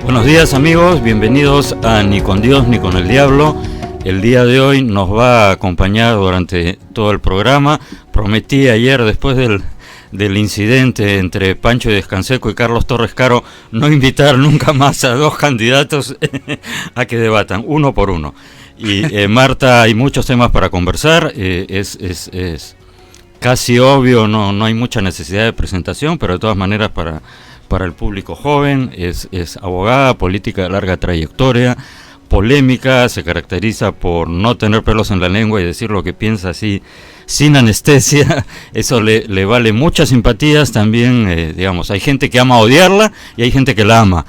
Buenos días amigos, bienvenidos a Ni con Dios ni con el Diablo. El día de hoy nos va a acompañar durante todo el programa. Prometí ayer, después del incidente entre Pancho Descanseco y Carlos Torres Caro, no invitar nunca más a dos candidatos a que debatan, uno por uno. Y Marta, hay muchos temas para conversar, es casi obvio, no hay mucha necesidad de presentación, pero de todas maneras para el público joven, es abogada, política de larga trayectoria, polémica, se caracteriza por no tener pelos en la lengua y decir lo que piensa así, sin anestesia. Eso le vale muchas simpatías también, digamos, hay gente que ama odiarla y hay gente que la ama,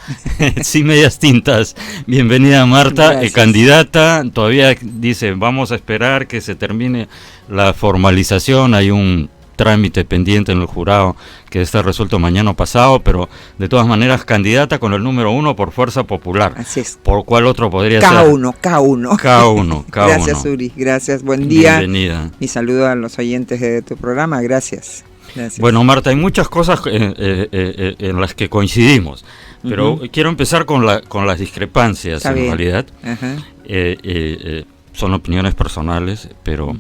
sin medias tintas. Bienvenida Marta, candidata, todavía dice, vamos a esperar que se termine la formalización, hay un trámite pendiente en el jurado que está resuelto mañana pasado, pero de todas maneras candidata con el número 1 por Fuerza Popular. Así es. ¿Por cuál otro podría K1, ser? K1. Gracias, Uri. Gracias. Buen día. Bienvenida. Mi saludo a los oyentes de tu programa. Gracias. Bueno, Marta, hay muchas cosas en las que coincidimos, pero quiero empezar con las discrepancias. Está en bien. Realidad. Son opiniones personales, pero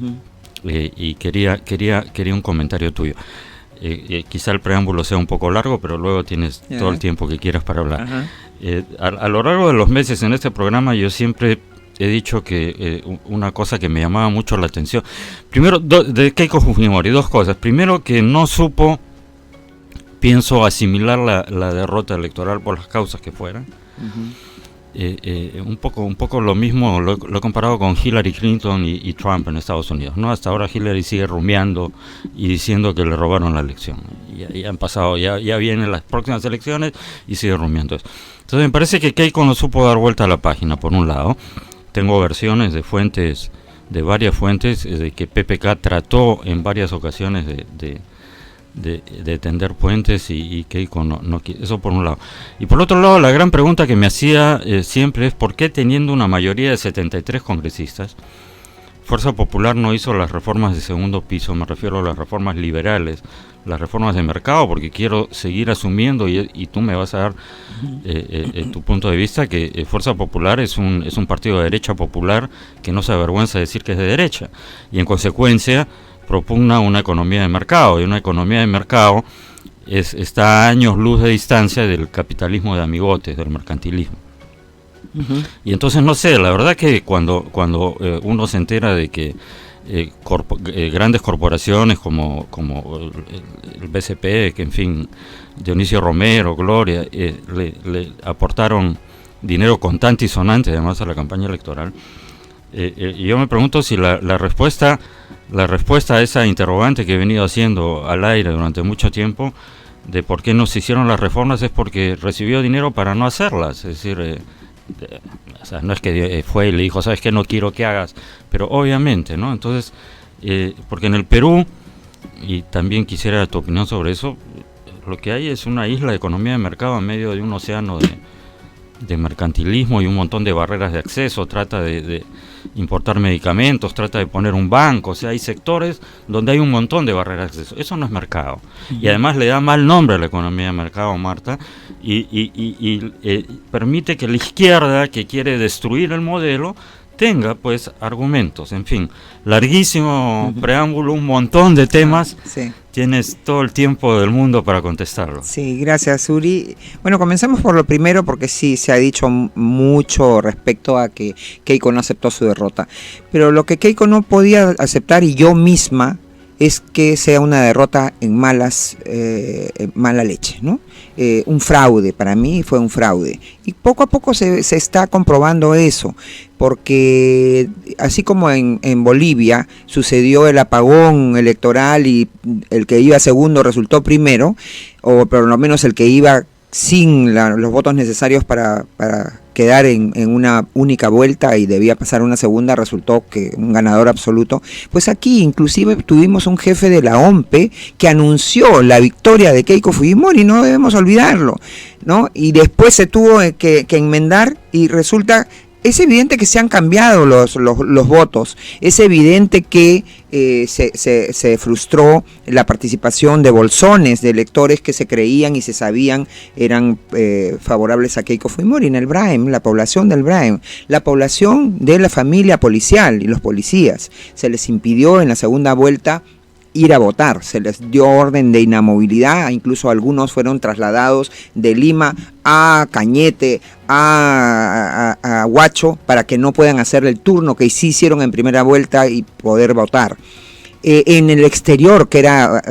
y quería un comentario tuyo. Quizá el preámbulo sea un poco largo, pero luego tienes todo el tiempo que quieras para hablar. A lo largo de los meses en este programa yo siempre he dicho que una cosa que me llamaba mucho la atención, primero de Keiko Fujimori, dos cosas. Primero, que no supo, pienso, asimilar la derrota electoral por las causas que fueran. Un poco lo mismo lo he comparado con Hillary Clinton y Trump en Estados Unidos, ¿no? Hasta ahora Hillary sigue rumiando y diciendo que le robaron la elección. Ya han pasado, ya vienen las próximas elecciones y sigue rumiando eso. Entonces me parece que Keiko no supo dar vuelta a la página, por un lado. Tengo versiones de varias fuentes, de que PPK trató en varias ocasiones de tender puentes y Keiko no quiere. Eso por un lado. Y por otro lado, la gran pregunta que me hacía siempre es ¿por qué, teniendo una mayoría de 73 congresistas, Fuerza Popular no hizo las reformas de segundo piso? Me refiero a las reformas liberales, las reformas de mercado, porque quiero seguir asumiendo, y tú me vas a dar tu punto de vista, que Fuerza Popular es un partido de derecha popular que no se avergüenza de decir que es de derecha, y en consecuencia propugna una economía de mercado, y una economía de mercado está a años luz de distancia del capitalismo de amigotes, del mercantilismo. Y entonces, no sé, la verdad que cuando uno se entera de que grandes corporaciones como el BCP, que en fin, Dionisio Romero, Gloria, le aportaron dinero contante y sonante además a la campaña electoral, y yo me pregunto si la respuesta a esa interrogante que he venido haciendo al aire durante mucho tiempo, de por qué no se hicieron las reformas, es porque recibió dinero para no hacerlas. Es decir, o sea, no es que fue y le dijo, ¿sabes qué? No quiero que hagas, pero obviamente, ¿no? Entonces, porque en el Perú, y también quisiera tu opinión sobre eso, lo que hay es una isla de economía de mercado en medio de un océano de mercantilismo y un montón de barreras de acceso. Trata de importar medicamentos, trata de poner un banco, o sea, hay sectores donde hay un montón de barreras de acceso. Eso no es mercado. Y además le da mal nombre a la economía de mercado, Marta, y permite que la izquierda, que quiere destruir el modelo, tenga pues argumentos. En fin, larguísimo preámbulo, un montón de temas. Sí. Tienes todo el tiempo del mundo para contestarlo. Sí, gracias, Uri. Bueno, comencemos por lo primero, porque sí, se ha dicho mucho respecto a que Keiko no aceptó su derrota. Pero lo que Keiko no podía aceptar, y yo misma, es que sea una derrota en mala leche, ¿no? Un fraude, para mí fue un fraude. Y poco a poco se está comprobando eso, porque así como en Bolivia sucedió el apagón electoral y el que iba segundo resultó primero, o por lo menos el que iba sin los votos necesarios para quedar en una única vuelta y debía pasar una segunda, resultó que un ganador absoluto. Pues aquí inclusive tuvimos un jefe de la OMPE que anunció la victoria de Keiko Fujimori, no debemos olvidarlo, ¿no? Y después se tuvo que enmendar, y resulta es evidente que se han cambiado los votos, es evidente que se frustró la participación de bolsones, de electores que se creían y se sabían eran favorables a Keiko Fujimori en el Braem, la población del Braem, la población de la familia policial y los policías. Se les impidió en la segunda vuelta ir a votar, se les dio orden de inamovilidad, incluso algunos fueron trasladados de Lima a Cañete, a Huacho, para que no puedan hacer el turno que sí hicieron en primera vuelta y poder votar. En el exterior, que era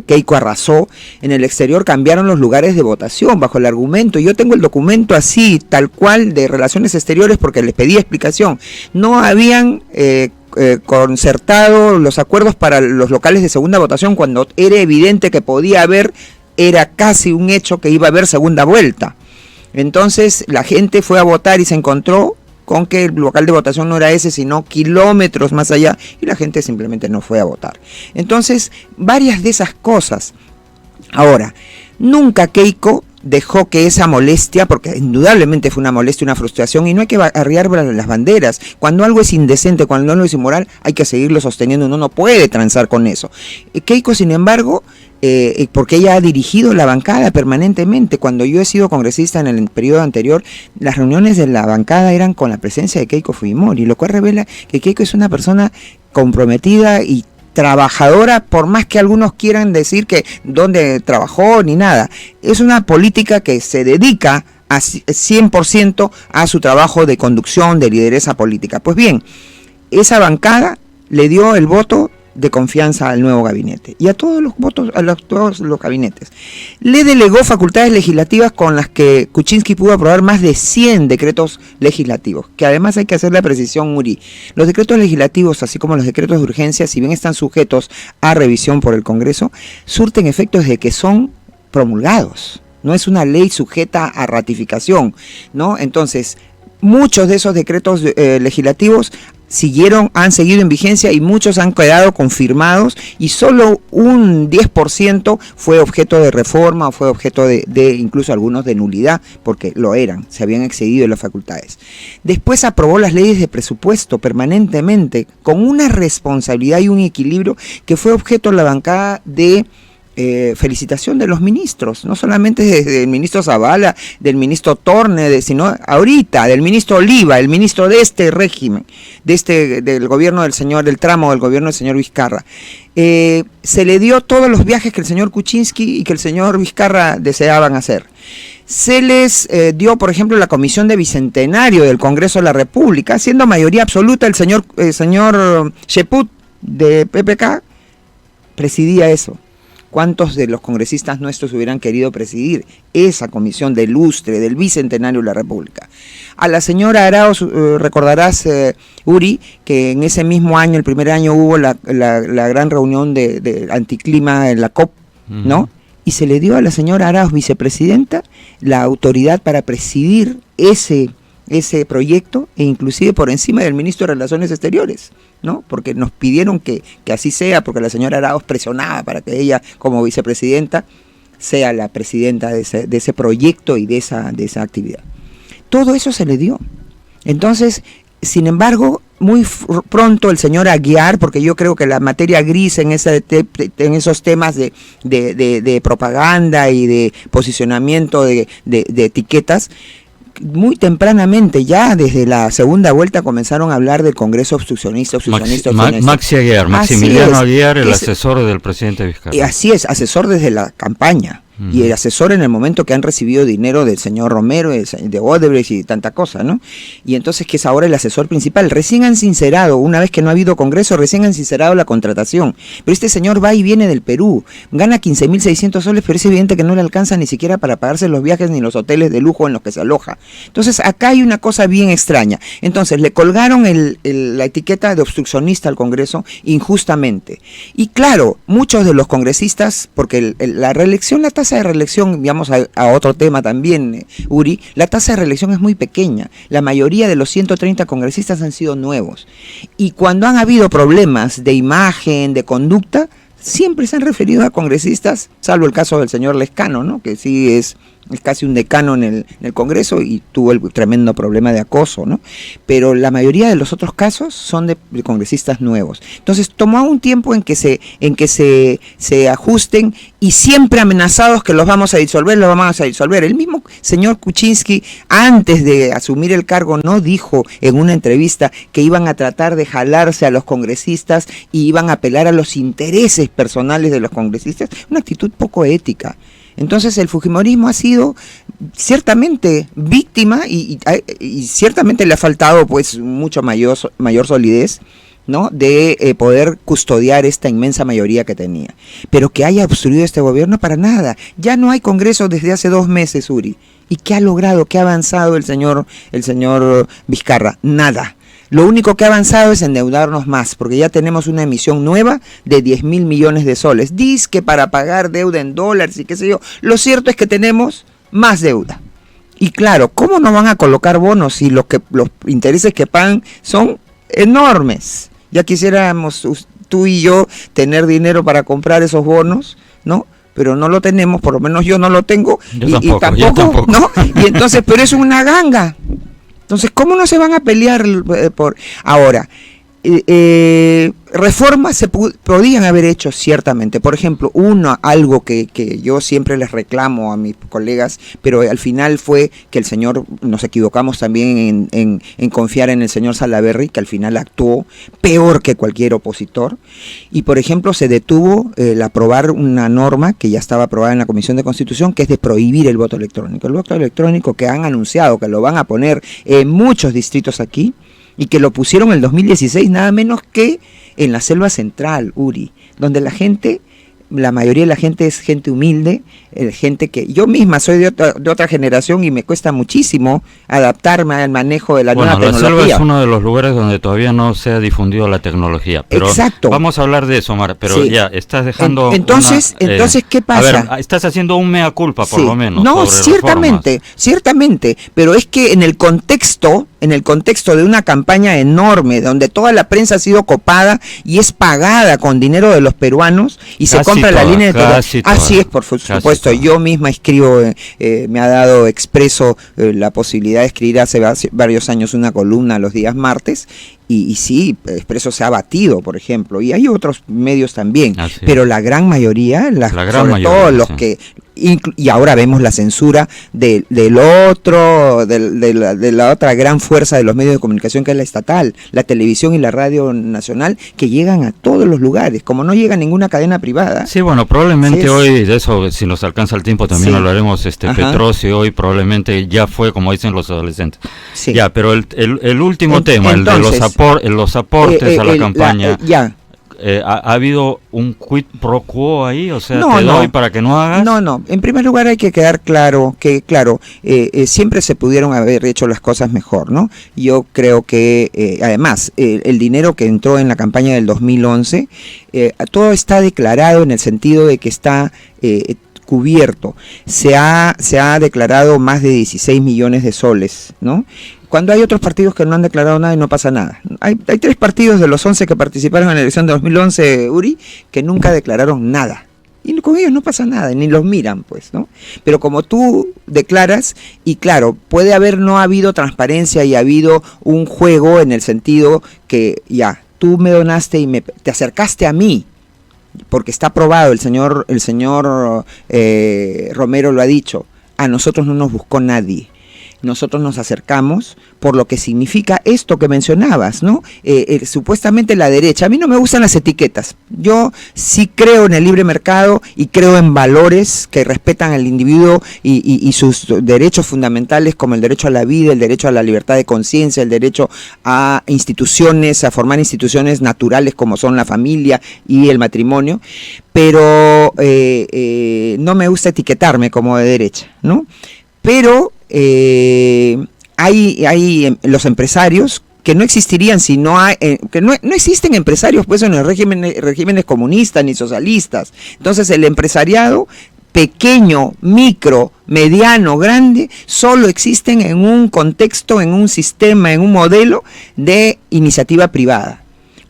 Keiko arrasó, en el exterior cambiaron los lugares de votación bajo el argumento, yo tengo el documento así, tal cual, de Relaciones Exteriores, porque les pedí explicación, no habían concertado los acuerdos para los locales de segunda votación cuando era evidente que podía haber, era casi un hecho que iba a haber segunda vuelta. Entonces la gente fue a votar y se encontró con que el local de votación no era ese, sino kilómetros más allá, y la gente simplemente no fue a votar. Entonces, varias de esas cosas. Ahora, nunca Keiko dejó que esa molestia, porque indudablemente fue una molestia, una frustración, y no hay que arriar las banderas. Cuando algo es indecente, cuando algo es inmoral, hay que seguirlo sosteniendo, uno no puede transar con eso. Keiko, sin embargo, porque ella ha dirigido la bancada permanentemente. Cuando yo he sido congresista en el periodo anterior, las reuniones de la bancada eran con la presencia de Keiko Fujimori, lo cual revela que Keiko es una persona comprometida y trabajadora, por más que algunos quieran decir que dónde trabajó ni nada. Es una política que se dedica a 100% a su trabajo de conducción, de lideresa política. Pues bien, esa bancada le dio el voto de confianza al nuevo gabinete y a todos los votos, todos los gabinetes. Le delegó facultades legislativas con las que Kuczynski pudo aprobar más de 100 decretos legislativos, que además hay que hacer la precisión, Uri. Los decretos legislativos, así como los decretos de urgencia, si bien están sujetos a revisión por el Congreso, surten efectos desde que son promulgados. No es una ley sujeta a ratificación, ¿no? Entonces, muchos de esos decretos legislativos han seguido en vigencia y muchos han quedado confirmados y solo un 10% fue objeto de reforma o fue objeto de incluso algunos de nulidad, porque lo eran, se habían excedido las facultades. Después aprobó las leyes de presupuesto permanentemente con una responsabilidad y un equilibrio que fue objeto de la bancada de felicitación de los ministros, no solamente del ministro Zavala, del ministro Torne, sino ahorita del ministro Oliva, el ministro de este régimen, del gobierno del tramo del gobierno del señor Vizcarra. Se le dio todos los viajes que el señor Kuczynski y que el señor Vizcarra deseaban hacer. Se les dio, por ejemplo, la comisión de bicentenario del Congreso de la República, siendo mayoría absoluta el señor Cheput de PPK, presidía eso. ¿Cuántos de los congresistas nuestros hubieran querido presidir esa comisión de lustre del Bicentenario de la República? A la señora Arauz, recordarás, Uri, que en ese mismo año, el primer año, hubo la gran reunión de anticlima en la COP, ¿no? Y se le dio a la señora Arauz, vicepresidenta, la autoridad para presidir ese proyecto, e inclusive por encima del ministro de Relaciones Exteriores, ¿no? Porque nos pidieron que así sea, porque la señora Arauz presionaba para que ella, como vicepresidenta, sea la presidenta de ese proyecto y de esa actividad. Todo eso se le dio. Entonces, sin embargo, muy pronto el señor Aguiar, porque yo creo que la materia gris en esos temas de propaganda y de posicionamiento de etiquetas, muy tempranamente, ya desde la segunda vuelta, comenzaron a hablar del Congreso obstruccionista. Maxi Aguiar, Maximiliano Aguiar, el asesor del presidente Vizcarra. Y así es, asesor desde la campaña. Y el asesor en el momento que han recibido dinero del señor Romero, de Odebrecht y tanta cosa, ¿no? Y entonces, que es ahora el asesor principal. Recién han sincerado, una vez que no ha habido congreso, recién han sincerado la contratación. Pero este señor va y viene del Perú, gana 15.600 soles, pero es evidente que no le alcanza ni siquiera para pagarse los viajes ni los hoteles de lujo en los que se aloja. Entonces, acá hay una cosa bien extraña. Entonces, le colgaron la etiqueta de obstruccionista al Congreso injustamente. Y claro, muchos de los congresistas, porque la reelección, la tasa de reelección, digamos a otro tema también, Uri, la tasa de reelección es muy pequeña. La mayoría de los 130 congresistas han sido nuevos. Y cuando han habido problemas de imagen, de conducta, siempre se han referido a congresistas, salvo el caso del señor Lescano, ¿no? Que sí es es casi un decano en el Congreso y tuvo el tremendo problema de acoso, ¿no? Pero la mayoría de los otros casos son de congresistas nuevos. Entonces tomó un tiempo en que se ajusten, y siempre amenazados que los vamos a disolver. El mismo señor Kuczynski, antes de asumir el cargo, no dijo en una entrevista que iban a tratar de jalarse a los congresistas y iban a apelar a los intereses personales de los congresistas. Una actitud poco ética. Entonces el fujimorismo ha sido ciertamente víctima y ciertamente le ha faltado pues mucho mayor solidez, ¿no? De poder custodiar esta inmensa mayoría que tenía. Pero que haya obstruido este gobierno, para nada. Ya no hay congreso desde hace 2 meses, Uri. ¿Y qué ha logrado, qué ha avanzado el señor Vizcarra? Nada. Lo único que ha avanzado es endeudarnos más, porque ya tenemos una emisión nueva de 10.000 millones de soles. Dice que para pagar deuda en dólares y qué sé yo. Lo cierto es que tenemos más deuda. Y claro, ¿cómo no van a colocar bonos si los intereses que pagan son enormes? Ya quisiéramos tú y yo tener dinero para comprar esos bonos, ¿no? Pero no lo tenemos, por lo menos yo no lo tengo. Yo tampoco, ¿no? Y entonces, pero es una ganga. Entonces, ¿cómo no se van a pelear por ahora? Reformas se podían haber hecho ciertamente. Por ejemplo, algo que yo siempre les reclamo a mis colegas, pero al final fue que nos equivocamos también en confiar en el señor Salaverry, que al final actuó peor que cualquier opositor. Y por ejemplo, se detuvo el aprobar una norma que ya estaba aprobada en la Comisión de Constitución, que es de prohibir el voto electrónico. El voto electrónico que han anunciado que lo van a poner en muchos distritos aquí, y que lo pusieron en el 2016 nada menos que en la selva central, Uri, donde la mayoría de la gente es gente humilde, gente que yo misma soy de otra generación y me cuesta muchísimo adaptarme al manejo de la nueva tecnología. La selva es uno de los lugares donde todavía no se ha difundido la tecnología. Pero exacto. Vamos a hablar de eso, Mar, pero sí. Ya estás dejando entonces, ¿qué pasa? A ver, estás haciendo un mea culpa, por lo menos. No, ciertamente, pero es que en el contexto de una campaña enorme, donde toda la prensa ha sido copada y es pagada con dinero de los peruanos y se compra la línea de televisión. Así es, por supuesto. Yo misma escribo, me ha dado Expreso la posibilidad de escribir hace varios años una columna los días martes, y sí, Expreso se ha batido, por ejemplo, y hay otros medios también, pero la gran mayoría, sobre todo los que... Y ahora vemos la censura de la otra gran fuerza de los medios de comunicación, que es la estatal, la televisión y la radio nacional, que llegan a todos los lugares, como no llega ninguna cadena privada. Sí, bueno, probablemente hoy, de eso, si nos alcanza el tiempo, también hablaremos. Petrosio hoy probablemente ya fue, como dicen los adolescentes. Sí. Ya, pero el último tema, entonces, el de los aportes a la campaña. ¿Ha habido un quid pro quo ahí? O sea, te doy para que no hagas. No. En primer lugar hay que quedar claro que, siempre se pudieron haber hecho las cosas mejor, ¿no? Yo creo que, además, el dinero que entró en la campaña del 2011, todo está declarado en el sentido de que está... cubierto. Se ha declarado más de 16 millones de soles, ¿no? Cuando hay otros partidos que no han declarado nada y no pasa nada. Hay 3 partidos de los 11 que participaron en la elección de 2011, Uri, que nunca declararon nada. Y con ellos no pasa nada, ni los miran, pues, ¿no? Pero como tú declaras, y claro, puede haber no habido transparencia y ha habido un juego en el sentido que ya, tú me donaste y te acercaste a mí, porque está aprobado, el señor Romero lo ha dicho, a nosotros no nos buscó nadie. Nosotros nos acercamos por lo que significa esto que mencionabas, ¿no? Supuestamente la derecha. A mí no me gustan las etiquetas. Yo sí creo en el libre mercado y creo en valores que respetan al individuo y sus derechos fundamentales, como el derecho a la vida, el derecho a la libertad de conciencia, el derecho a instituciones, a formar instituciones naturales como son la familia y el matrimonio. Pero no me gusta etiquetarme como de derecha, ¿no? Pero hay los empresarios que no existirían si no hay, que no existen empresarios pues en los regímenes comunistas ni socialistas. Entonces el empresariado pequeño, micro, mediano, grande, solo existen en un contexto, en un sistema, en un modelo de iniciativa privada.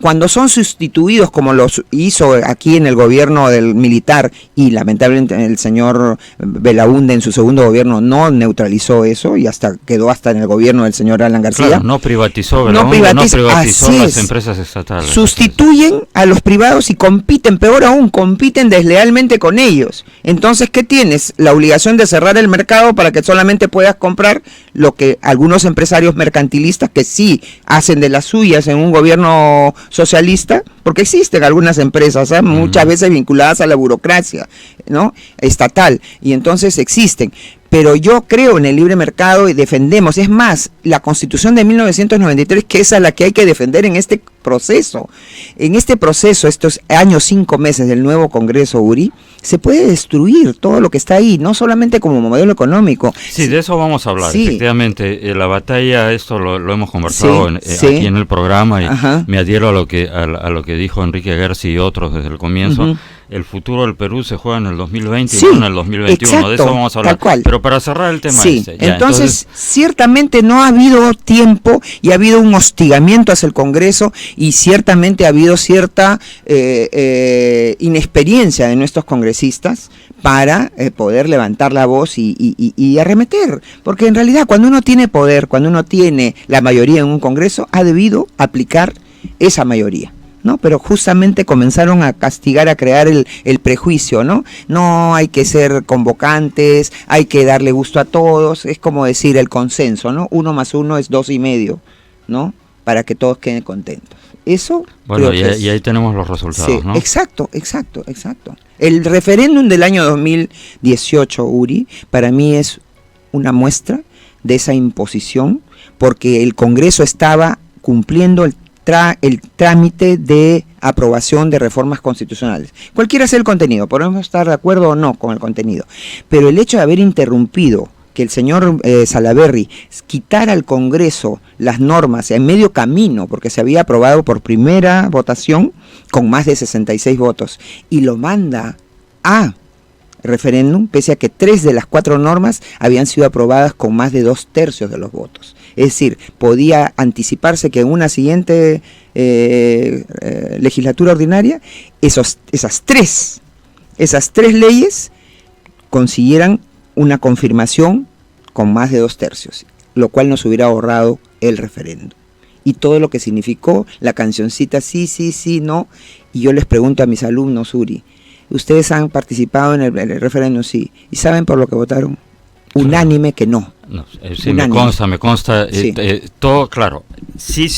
Cuando son sustituidos, como los hizo aquí en el gobierno del militar, y lamentablemente el señor Belaúnde en su segundo gobierno no neutralizó eso, y quedó hasta en el gobierno del señor Alan García. Claro, no privatizó Belaúnde, no privatizó las empresas estatales. Sustituyen a los privados y compiten, peor aún, compiten deslealmente con ellos. Entonces, ¿qué tienes? La obligación de cerrar el mercado para que solamente puedas comprar lo que algunos empresarios mercantilistas, que sí hacen de las suyas en un gobierno socialista, porque existen algunas empresas, muchas veces vinculadas a la burocracia, ¿no?, estatal, y entonces existen. Pero yo creo en el libre mercado y defendemos, es más, la Constitución de 1993, que es a la que hay que defender en este proceso. En este proceso, estos años 5 meses del nuevo Congreso, Uri, se puede destruir todo lo que está ahí, no solamente como modelo económico. Sí, de eso vamos a hablar, sí. Efectivamente, la batalla, esto lo hemos conversado sí. Aquí en el programa, y Ajá. me adhiero a lo que dijo Enrique Gersi y otros desde el comienzo. Uh-huh. El futuro del Perú se juega en el 2020 sí, y no en el 2021, exacto, de eso vamos a hablar. Tal cual. Pero para cerrar el tema sí, ya, entonces, ciertamente no ha habido tiempo y ha habido un hostigamiento hacia el Congreso, y ciertamente ha habido cierta inexperiencia de nuestros congresistas para poder levantar la voz y arremeter, porque en realidad cuando uno tiene poder, cuando uno tiene la mayoría en un Congreso, ha debido aplicar esa mayoría, ¿no? Pero justamente comenzaron a castigar, a crear el prejuicio, ¿no? No hay que ser convocantes, hay que darle gusto a todos, es como decir el consenso, ¿no? 1 más 1 es 2,5, ¿no? Para que todos queden contentos. Eso. Bueno, y ahí tenemos los resultados, sí, ¿no? Exacto. El referéndum del año 2018, Uri, para mí es una muestra de esa imposición, porque el Congreso estaba cumpliendo el trámite de aprobación de reformas constitucionales. Cualquiera sea el contenido, podemos estar de acuerdo o no con el contenido, pero el hecho de haber interrumpido que el señor Salaverry quitara al Congreso las normas en medio camino, porque se había aprobado por primera votación con más de 66 votos, y lo manda a referéndum, pese a que 3 de las 4 normas habían sido aprobadas con más de 2/3 de los votos. Es decir, podía anticiparse que en una siguiente legislatura ordinaria esas tres leyes consiguieran una confirmación con más de 2/3, lo cual nos hubiera ahorrado el referéndum. Y todo lo que significó la cancioncita sí, no. Y yo les pregunto a mis alumnos, Uri, ¿ustedes han participado en el referéndum? Sí. ¿Y saben por lo que votaron? Unánime que no. No, sí, me consta, sí. Todo claro, sí,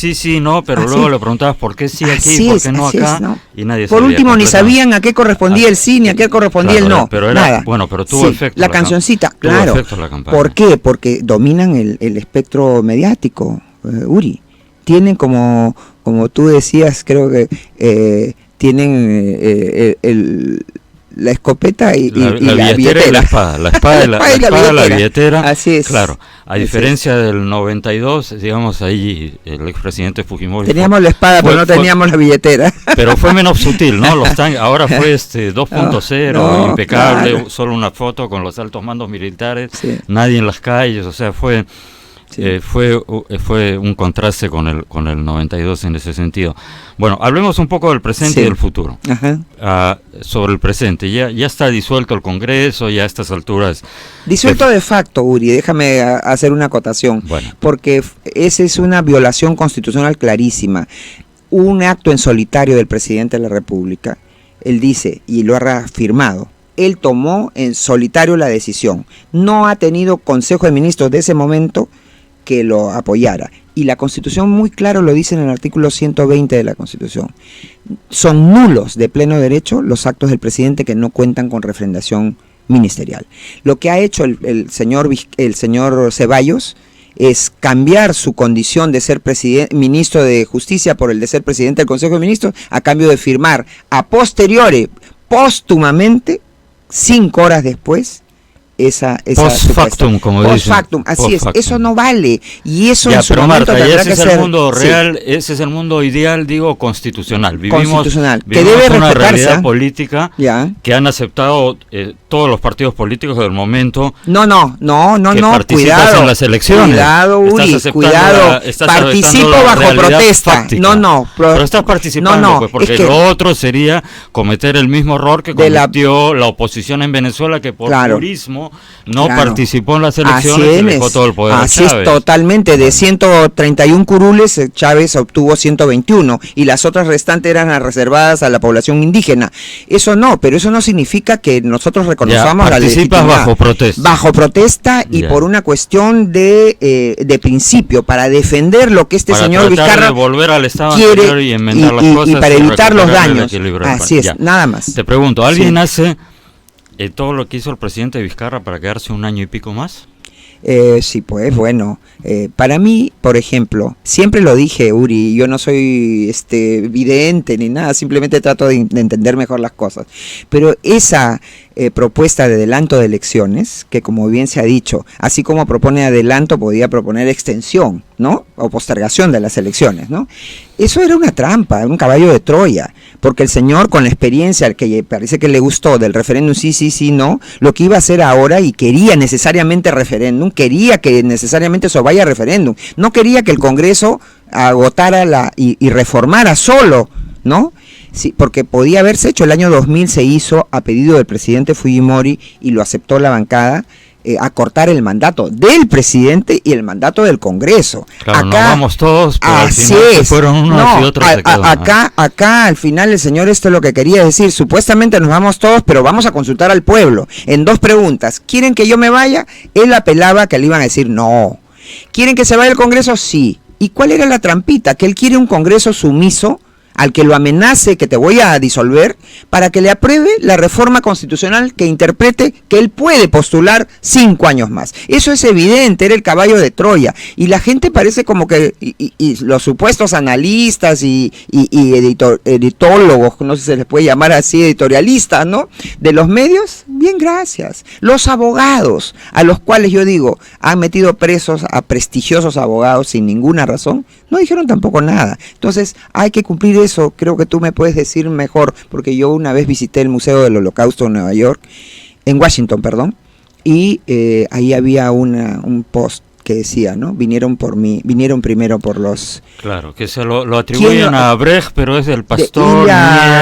no, pero luego le preguntabas por qué sí aquí, por qué no acá, ¿no? Y nadie por último ni sabían a qué correspondía el sí, ni a qué correspondía el no, pero nada. Bueno, pero tuvo efecto la cancioncita, claro. Tuvo efecto la campaña. ¿Por qué? Porque dominan el espectro mediático, Uri. Tienen como tú decías, creo que tienen la escopeta y la billetera. Y la espada, la billetera. Así es. Claro, a diferencia del 92, digamos, ahí el expresidente Fujimori... Teníamos la espada, pero no teníamos la billetera. Pero fue menos sutil, ¿no? Ahora fue 2.0, impecable, claro. Solo una foto con los altos mandos militares, sí. Nadie en las calles, o sea, fue... Sí. Fue un contraste con el 92 en ese sentido. Bueno, hablemos un poco del presente y del futuro. Ajá. Sobre el presente, ya está disuelto el Congreso, ya a estas alturas... Disuelto de facto, Uri, déjame hacer una acotación, porque esa es una violación constitucional clarísima. Un acto en solitario del presidente de la República. Él dice, y lo ha reafirmado, él tomó en solitario la decisión. No ha tenido Consejo de Ministros de ese momento que lo apoyara. Y la Constitución muy claro lo dice en el artículo 120 de la Constitución. Son nulos de pleno derecho los actos del presidente que no cuentan con refrendación ministerial. Lo que ha hecho el señor Ceballos es cambiar su condición de ser ministro de Justicia por el de ser presidente del Consejo de Ministros, a cambio de firmar a posteriori, póstumamente, 5 horas después, esa post factum, como dicen. Post factum, así Post es, factum. eso no vale, y eso Ya, en su pero momento Marta, tendrá ese que es ser el mundo sí, real, ese es el mundo ideal, digo, constitucional. constitucional, que vivimos debe una respetarse, realidad política ya. que han aceptado todos los partidos políticos del momento. No, Que participas cuidado, en las elecciones. cuidado, Estás Uri, aceptando cuidado, estás participo aceptando la bajo realidad protesta, fáctica. Pero estás participando, pues, porque es que, lo otro sería cometer el mismo error que cometió la oposición en Venezuela, que por purismo no participó en las elecciones y dejó todo el poder a Chávez. Así es, totalmente, de 131 curules, Chávez obtuvo 121, y las otras restantes eran reservadas a la población indígena. Eso no, pero eso no significa que nosotros reconozcamos la legitimidad. Bajo protesta. Bajo protesta y por una cuestión de principio, para defender lo que este señor Vizcarra volver al estado quiere y enmendar las cosas y para evitar los daños. Así es, nada más. Te pregunto, ¿alguien hace todo lo que hizo el presidente Vizcarra para quedarse un año y pico más? Sí, pues bueno, para mí, por ejemplo, siempre lo dije, Uri, yo no soy vidente ni nada, simplemente trato de entender mejor las cosas, pero esa propuesta de adelanto de elecciones, que como bien se ha dicho, así como propone adelanto, podía proponer extensión, ¿no? O postergación de las elecciones, ¿no? Eso era una trampa, un caballo de Troya, porque el señor, con la experiencia que parece que le gustó del referéndum sí, no, lo que iba a hacer ahora, y quería necesariamente referéndum, quería que necesariamente eso vaya a referéndum, no quería que el Congreso agotara y reformara solo, ¿no? Sí, porque podía haberse hecho, el año 2000 se hizo a pedido del presidente Fujimori y lo aceptó la bancada, acortar el mandato del presidente y el mandato del Congreso. Claro, acá, nos vamos todos, pero al final es, fueron unos y otros se quedó, acá al final el señor esto es lo que quería decir, supuestamente nos vamos todos, pero vamos a consultar al pueblo en dos preguntas. ¿Quieren que yo me vaya? Él apelaba que le iban a decir no. ¿Quieren que se vaya el Congreso? Sí. ¿Y cuál era la trampita? Que él quiere un Congreso sumiso, al que lo amenace que te voy a disolver, para que le apruebe la reforma constitucional que interprete que él puede postular 5 años más. Eso es evidente, era el caballo de Troya, y la gente parece como que, y los supuestos analistas y editólogos, no sé si se les puede llamar así, editorialistas, ¿no?, de los medios, bien, gracias. Los abogados, a los cuales yo digo, han metido presos a prestigiosos abogados sin ninguna razón, no dijeron tampoco nada. Entonces hay que cumplir eso, creo que tú me puedes decir mejor, porque yo una vez visité el Museo del Holocausto en Nueva York, en Washington, perdón, y ahí había un post que decía, ¿no? Vinieron primero por los... Claro, que se lo atribuyen a Brecht, pero es del pastor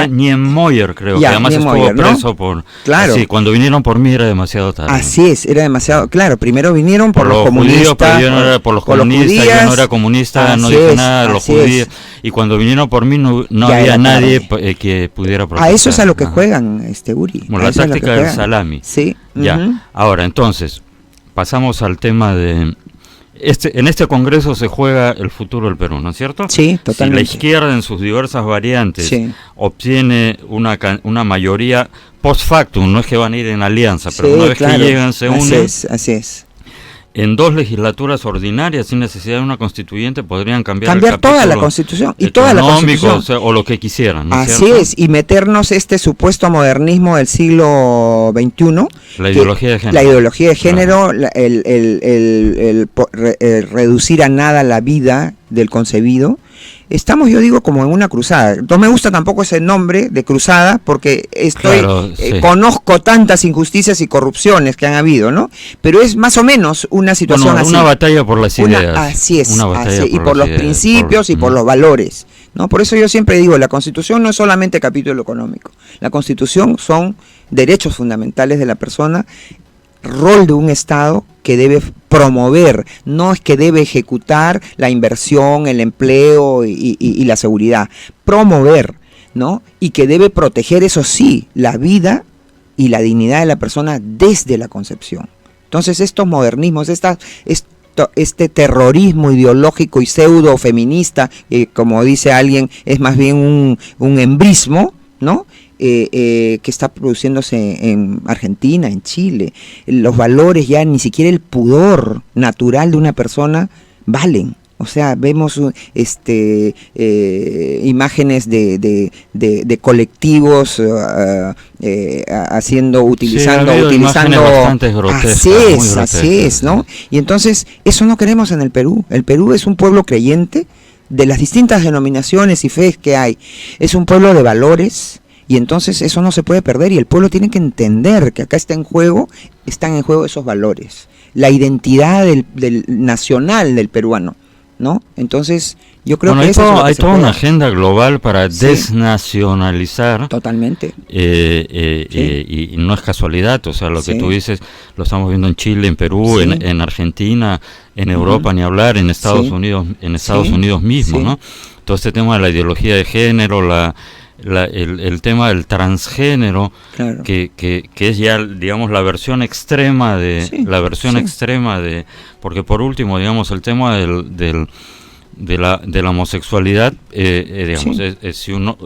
Niemöller, creo, que además estuvo preso por... Claro. Así, cuando vinieron por mí era demasiado tarde. Así es, era demasiado... Claro, primero vinieron por los comunistas... Judíos, pero yo no era por los comunistas, yo no era comunista, no dije nada de los judíos. Y cuando vinieron por mí no había nadie que pudiera protestar. A eso es a lo que juegan, Uri. Como la táctica del salami. Sí. Ya, ahora, entonces, pasamos al tema de... en este Congreso se juega el futuro del Perú, ¿no es cierto? Sí, totalmente. Si la izquierda en sus diversas variantes obtiene una mayoría post factum, no es que van a ir en alianza, pero una vez que llegan se unen. Así es. En 2 legislaturas ordinarias, sin necesidad de una constituyente, podrían cambiar toda la Constitución y toda la Constitución, o lo que quisieran, ¿no? Así es, y meternos este supuesto modernismo del siglo XXI, la ideología de género, el reducir a nada la vida del concebido. Estamos, yo digo, como en una cruzada. No me gusta tampoco ese nombre de cruzada, porque conozco tantas injusticias y corrupciones que han habido, ¿no? Pero es más o menos una situación así. Una batalla por las ideas. Así es, y por los principios y por los valores, ¿no? Por eso yo siempre digo, la Constitución no es solamente capítulo económico. La Constitución son derechos fundamentales de la persona, rol de un Estado que debe promover, no es que debe ejecutar la inversión, el empleo y la seguridad, promover, ¿no? Y que debe proteger, eso sí, la vida y la dignidad de la persona desde la concepción. Entonces estos modernismos, este terrorismo ideológico y pseudo feminista, como dice alguien, es más bien un embrismo, ¿no? Que está produciéndose en Argentina, en Chile. Los valores, ya ni siquiera el pudor natural de una persona valen. O sea, vemos imágenes de colectivos utilizando bastante grotescas, así es, ¿no? Y entonces eso no queremos en el Perú. El Perú es un pueblo creyente de las distintas denominaciones y fees que hay. Es un pueblo de valores. Y entonces eso no se puede perder y el pueblo tiene que entender que acá están en juego esos valores, la identidad del nacional del peruano, ¿no? Entonces yo creo que hay toda una agenda global para desnacionalizar. Totalmente. Y no es casualidad, o sea, lo que tú dices lo estamos viendo en Chile, en Perú, en Argentina, en Europa, ni hablar, en Estados Unidos, Unidos mismo, ¿no? Todo este tema de la ideología de género, el tema del transgénero, claro, que es ya, digamos, la versión extrema de porque por último, digamos, el tema de la homosexualidad, digamos, si uno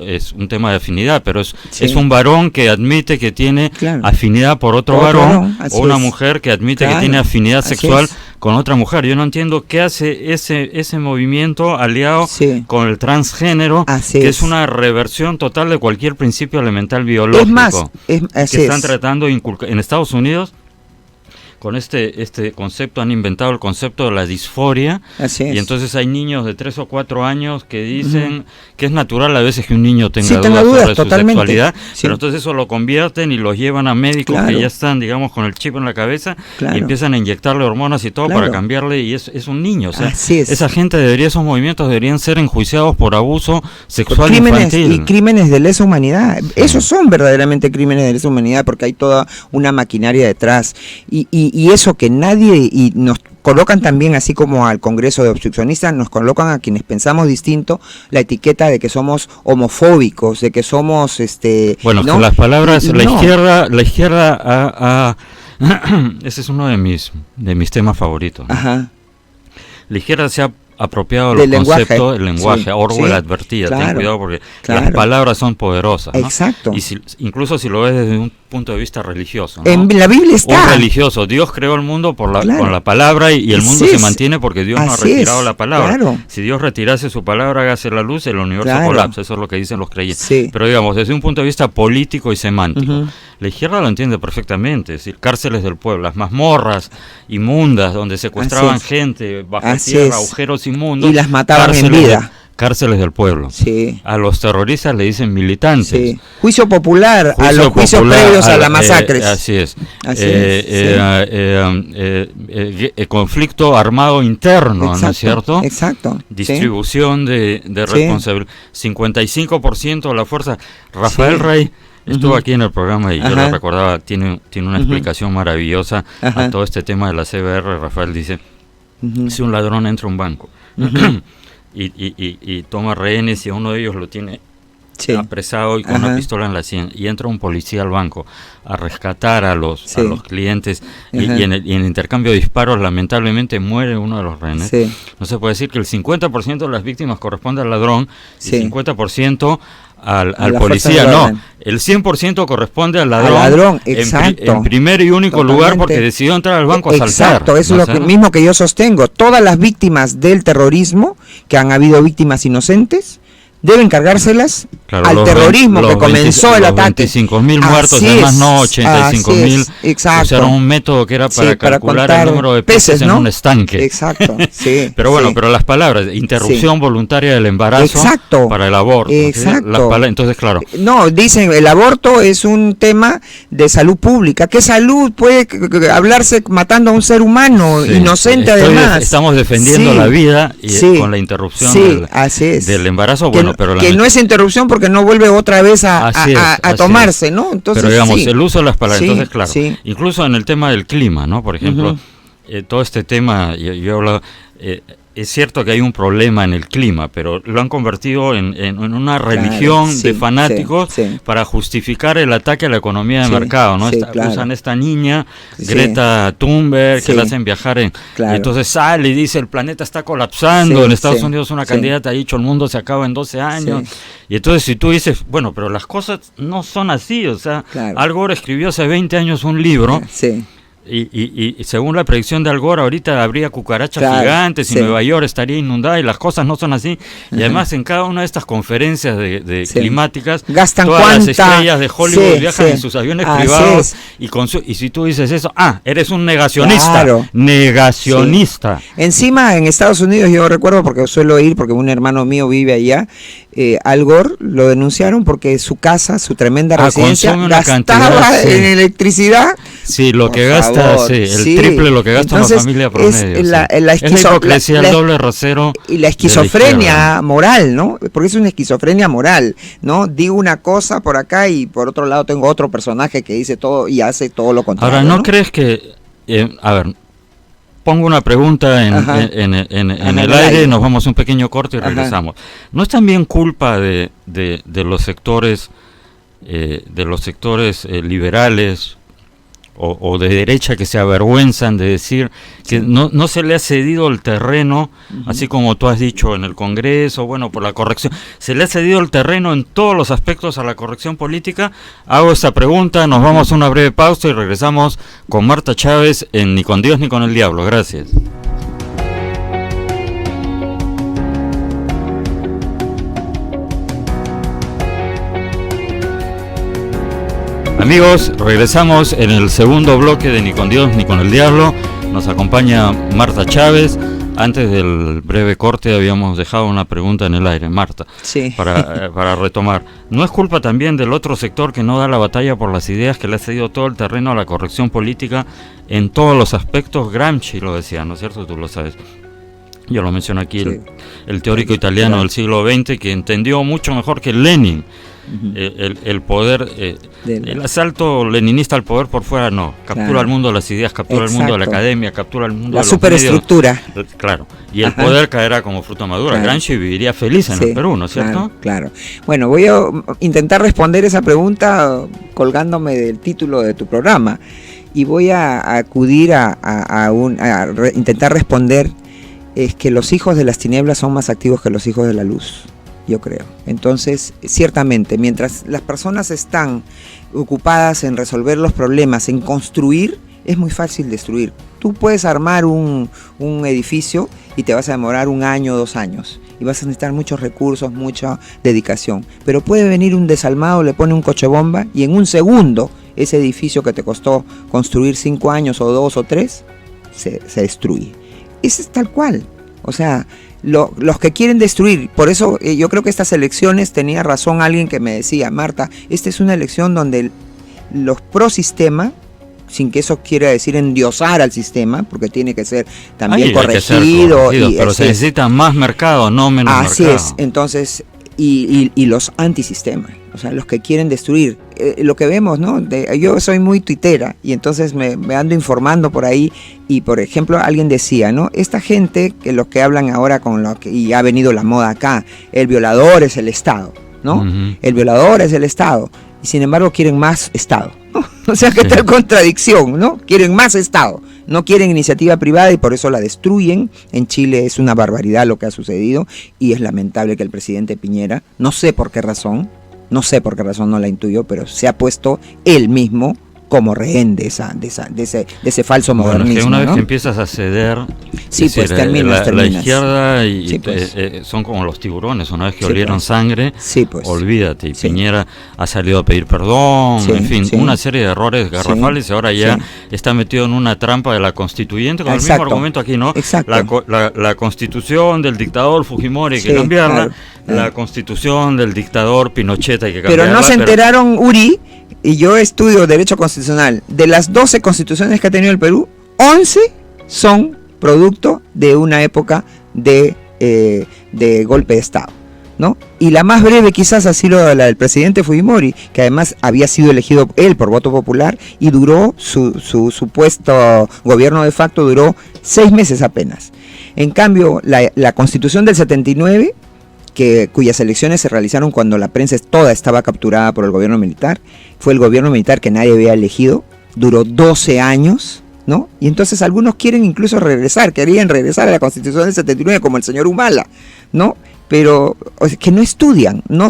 es un tema de afinidad, pero es un varón que admite que tiene afinidad por otro varón, o una mujer que admite que tiene afinidad sexual con otra mujer. Yo no entiendo qué hace ese movimiento aliado con el transgénero, que es una reversión total de cualquier principio elemental biológico. Es más, que están tratando de inculcar en Estados Unidos. Con este concepto han inventado el concepto de la disforia, y entonces hay niños de 3 o 4 años que dicen que es natural a veces que un niño tenga dudas sobre su sexualidad, pero entonces eso lo convierten y los llevan a médicos que ya están, digamos, con el chip en la cabeza, y empiezan a inyectarle hormonas y todo para cambiarle, y es un niño. O sea, esa gente esos movimientos deberían ser enjuiciados por abuso sexual infantil. Y crímenes de lesa humanidad. Esos son verdaderamente crímenes de lesa humanidad, porque hay toda una maquinaria detrás. Y eso que nadie, y nos colocan también, así como al Congreso de Obstruccionistas, nos colocan a quienes pensamos distinto la etiqueta de que somos homofóbicos, de que somos bueno, ¿no? Las palabras, la izquierda ese es uno de mis temas favoritos, ¿no? Ajá. La izquierda se ha apropiado del concepto, el lenguaje. Orwell advertía, ten cuidado porque las palabras son poderosas, ¿no? Exacto. Y incluso si lo ves desde un punto de vista religioso, ¿no? En la Biblia está. Un religioso, Dios creó el mundo con la palabra y el mundo se mantiene porque Dios no ha retirado la palabra. Claro. Si Dios retirase su palabra, hágase la luz, el universo colapsa. Eso es lo que dicen los creyentes. Sí. Pero digamos, desde un punto de vista político y semántico, la izquierda lo entiende perfectamente. Es decir, cárceles del pueblo, las mazmorras inmundas donde secuestraban gente bajo tierra, agujeros inmundos. Y las mataban en vida. Cárceles del pueblo. Sí. A los terroristas le dicen militantes. Sí. Juicio popular, a los juicios previos a las masacres. Así es. Conflicto armado interno, exacto, ¿no es cierto? Exacto. Distribución de responsabilidad. 55% de la fuerza. Rafael Rey estuvo aquí en el programa y yo lo recordaba, tiene una explicación maravillosa a todo este tema de la CBR. Rafael dice, si un ladrón entra a un banco y toma rehenes y a uno de ellos lo tiene apresado y con una pistola en la sien, y entra un policía al banco a rescatar a los clientes y en el intercambio de disparos lamentablemente muere uno de los rehenes, no se puede decir que el 50% de las víctimas corresponde al ladrón y el 50% al policía, no, el 100% corresponde al ladrón, exacto, en primer y único lugar porque decidió entrar al banco a asaltar. Exacto, eso es lo mismo que yo sostengo. Todas las víctimas del terrorismo, que han habido víctimas inocentes, deben cargárselas al terrorismo que comenzó el ataque. 25.000 muertos, además no 85.000. Exacto. Usaron un método que era para calcular el número de peces en un estanque. Exacto, sí. Pero bueno, pero las palabras, interrupción voluntaria del embarazo para el aborto. Exacto. Entonces, claro. No, dicen, el aborto es un tema de salud pública. ¿Qué salud puede hablarse matando a un ser humano inocente además? Estamos defendiendo la vida y con la interrupción del embarazo. Bueno, pero que no es interrupción porque no vuelve otra vez a tomarse, ¿no? Entonces, pero digamos, el uso de las palabras, entonces claro, incluso en el tema del clima, ¿no? Por ejemplo, todo este tema, yo he hablado, es cierto que hay un problema en el clima, pero lo han convertido en una religión de fanáticos para justificar el ataque a la economía de mercado, ¿no? Usan esta niña, Greta Thunberg, que la hacen viajar y entonces sale y dice, el planeta está colapsando, en Estados Unidos una candidata ha dicho, el mundo se acaba en 12 años, y entonces si tú dices, bueno, pero las cosas no son así, o sea, Al Gore escribió hace 20 años un libro, Y según la predicción de Al Gore, ahorita habría cucarachas gigantes y sí. Nueva York estaría inundada y las cosas no son así. Y además en cada una de estas conferencias de sí. climáticas, gastan todas cuánta, las estrellas de Hollywood sí, viajan sí. en sus aviones Así privados es. y si tú dices eso, eres un negacionista. Claro. Negacionista. Sí. Encima en Estados Unidos, yo recuerdo porque suelo ir, porque un hermano mío vive allá, Al Gore lo denunciaron porque su casa, su tremenda residencia, gastaba en electricidad. Sí, lo que gasta, el triple lo que gasta una familia promedio. Es la hipocresía, el doble rasero. Y la esquizofrenia moral, ¿no? Porque es una esquizofrenia moral, ¿no? Digo una cosa por acá y por otro lado tengo otro personaje que dice todo y hace todo lo contrario. Ahora, ¿no crees que, pongo una pregunta en el aire y nos vamos a un pequeño corte y regresamos? ¿No es también culpa de los sectores liberales o de derecha que se avergüenzan de decir que no se le ha cedido el terreno, así como tú has dicho en el Congreso, bueno, por la corrección, se le ha cedido el terreno en todos los aspectos a la corrección política? Hago esta pregunta, nos vamos a una breve pausa y regresamos con Marta Chávez en Ni con Dios ni con el Diablo. Gracias. Amigos, regresamos en el segundo bloque de Ni con Dios ni con el Diablo. Nos acompaña Marta Chávez. Antes del breve corte habíamos dejado una pregunta en el aire, Marta, sí. para retomar. ¿No es culpa también del otro sector que no da la batalla por las ideas, que le ha cedido todo el terreno a la corrección política en todos los aspectos? Gramsci lo decía, ¿no es cierto? Tú lo sabes. Yo lo menciono aquí, sí. el teórico italiano del siglo XX, que entendió mucho mejor que Lenin el poder, el asalto leninista al poder por fuera, no, captura al mundo de las ideas, captura el mundo de la academia, captura el mundo de los superestructura. Medios, claro, y el poder caerá como fruta madura. Gramsci viviría feliz en el Perú, ¿no es cierto? Claro. Bueno, voy a intentar responder esa pregunta colgándome del título de tu programa y voy a acudir a intentar responder. Es que los hijos de las tinieblas son más activos que los hijos de la luz, yo creo. Entonces, ciertamente, mientras las personas están ocupadas en resolver los problemas, en construir, es muy fácil destruir. Tú puedes armar un edificio y te vas a demorar 1 año, 2 años. Y vas a necesitar muchos recursos, mucha dedicación. Pero puede venir un desalmado, le pone un coche bomba y en 1 segundo ese edificio que te costó construir 5 años o 2 o 3, se destruye. Eso es tal cual. O sea, los que quieren destruir, por eso yo creo que estas elecciones, tenía razón alguien que me decía, Marta, esta es una elección donde los pro sistema, sin que eso quiera decir endiosar al sistema, porque tiene que ser también corregido. Pero se necesita más mercado, no menos mercado. Así es, entonces, y los antisistemas, o sea, los que quieren destruir. Lo que vemos, ¿no? Yo soy muy tuitera y entonces me ando informando por ahí y, por ejemplo, alguien decía, ¿no? Esta gente, que los que hablan ahora con lo que, y ha venido la moda acá, el violador es el Estado, ¿no? El violador es el Estado y sin embargo quieren más Estado, ¿no? O sea, que tal contradicción, ¿no? Quieren más Estado, no quieren iniciativa privada y por eso la destruyen. En Chile es una barbaridad lo que ha sucedido y es lamentable que el presidente Piñera, no sé por qué razón, no la intuyo, pero se ha puesto él mismo como rehén de ese falso modernismo. Es que una vez ¿no? que empiezas a ceder, sí, pues terminas. La izquierda sí, pues. Son como los tiburones, una vez que olieron sangre, pues. olvídate. Y Piñera ha salido a pedir perdón, en fin, una serie de errores garrafales y ahora ya está metido en una trampa de la constituyente, con el mismo argumento aquí, ¿no? La constitución del dictador Fujimori hay que cambiarla, la constitución del dictador Pinochet hay que cambiarla. Pero no se enteraron, Uri, y yo estudio Derecho Constitucional, de las 12 constituciones que ha tenido el Perú, 11 son producto de una época de golpe de Estado, ¿no? Y la más breve quizás ha sido la del presidente Fujimori, que además había sido elegido él por voto popular y duró, su supuesto gobierno de facto duró 6 meses apenas. En cambio, la Constitución del 79, cuyas elecciones se realizaron cuando la prensa toda estaba capturada por el gobierno militar, fue el gobierno militar que nadie había elegido, duró 12 años, ¿no? Y entonces algunos quieren incluso querían regresar a la Constitución del 79 como el señor Humala, ¿no? Pero que no estudian, no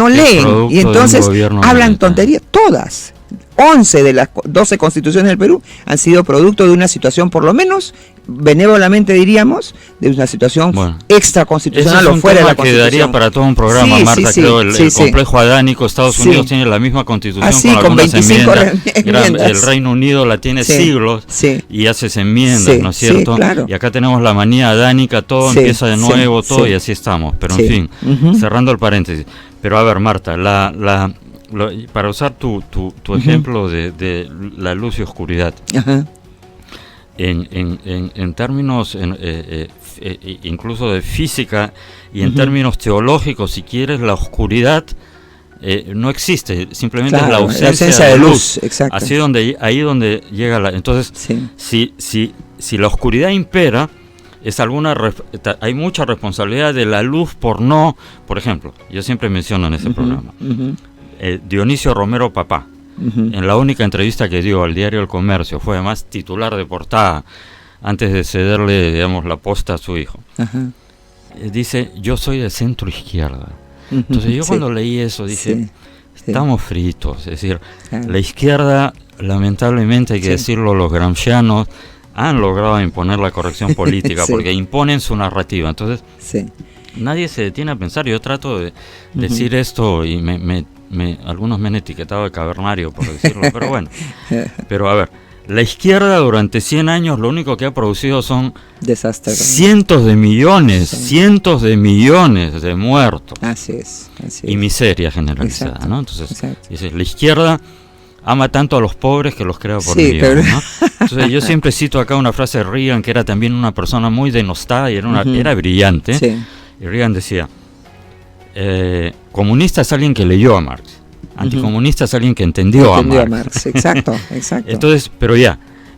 leen, y entonces hablan tonterías, todas. 11 de las 12 constituciones del Perú han sido producto de una situación, por lo menos, benévolamente diríamos, de una situación extraconstitucional o fuera de la Constitución. Quedaría para todo un programa, Marta, creo, el complejo adánico. Estados Unidos tiene la misma Constitución con algunas enmiendas. El Reino Unido la tiene siglos y hace enmiendas, ¿no es cierto? Claro. Y acá tenemos la manía adánica, todo empieza de nuevo, y así estamos. Pero en fin, cerrando el paréntesis. Pero a ver, Marta, para usar tu ejemplo de la luz y oscuridad, en términos incluso de física y en términos teológicos, si quieres, la oscuridad no existe, simplemente es la ausencia de luz. Exacto. Así ahí donde llega entonces, si la oscuridad impera, hay mucha responsabilidad de la luz por ejemplo, yo siempre menciono en ese programa, Dionisio Romero Papá, en la única entrevista que dio al diario El Comercio, fue además titular de portada antes de cederle, digamos, la posta a su hijo. Dice, yo soy de centro izquierda. Entonces yo cuando leí eso dije, estamos fritos, es decir, la izquierda, lamentablemente hay que decirlo, los gramscianos han logrado imponer la corrección política porque imponen su narrativa. Entonces nadie se detiene a pensar. Yo trato de decir esto y algunos me han etiquetado de cavernario por decirlo, pero bueno. Pero a ver, la izquierda durante 100 años lo único que ha producido son cientos de millones de muertos. Así es. Y miseria generalizada, ¿no? Entonces, dices, la izquierda ama tanto a los pobres que los crea por millones, ¿no? Entonces yo siempre cito acá una frase de Reagan, que era también una persona muy denostada y era brillante. Y Reagan decía, comunista es alguien que leyó a Marx, anticomunista es alguien que entendió a Marx. Exacto. Entonces,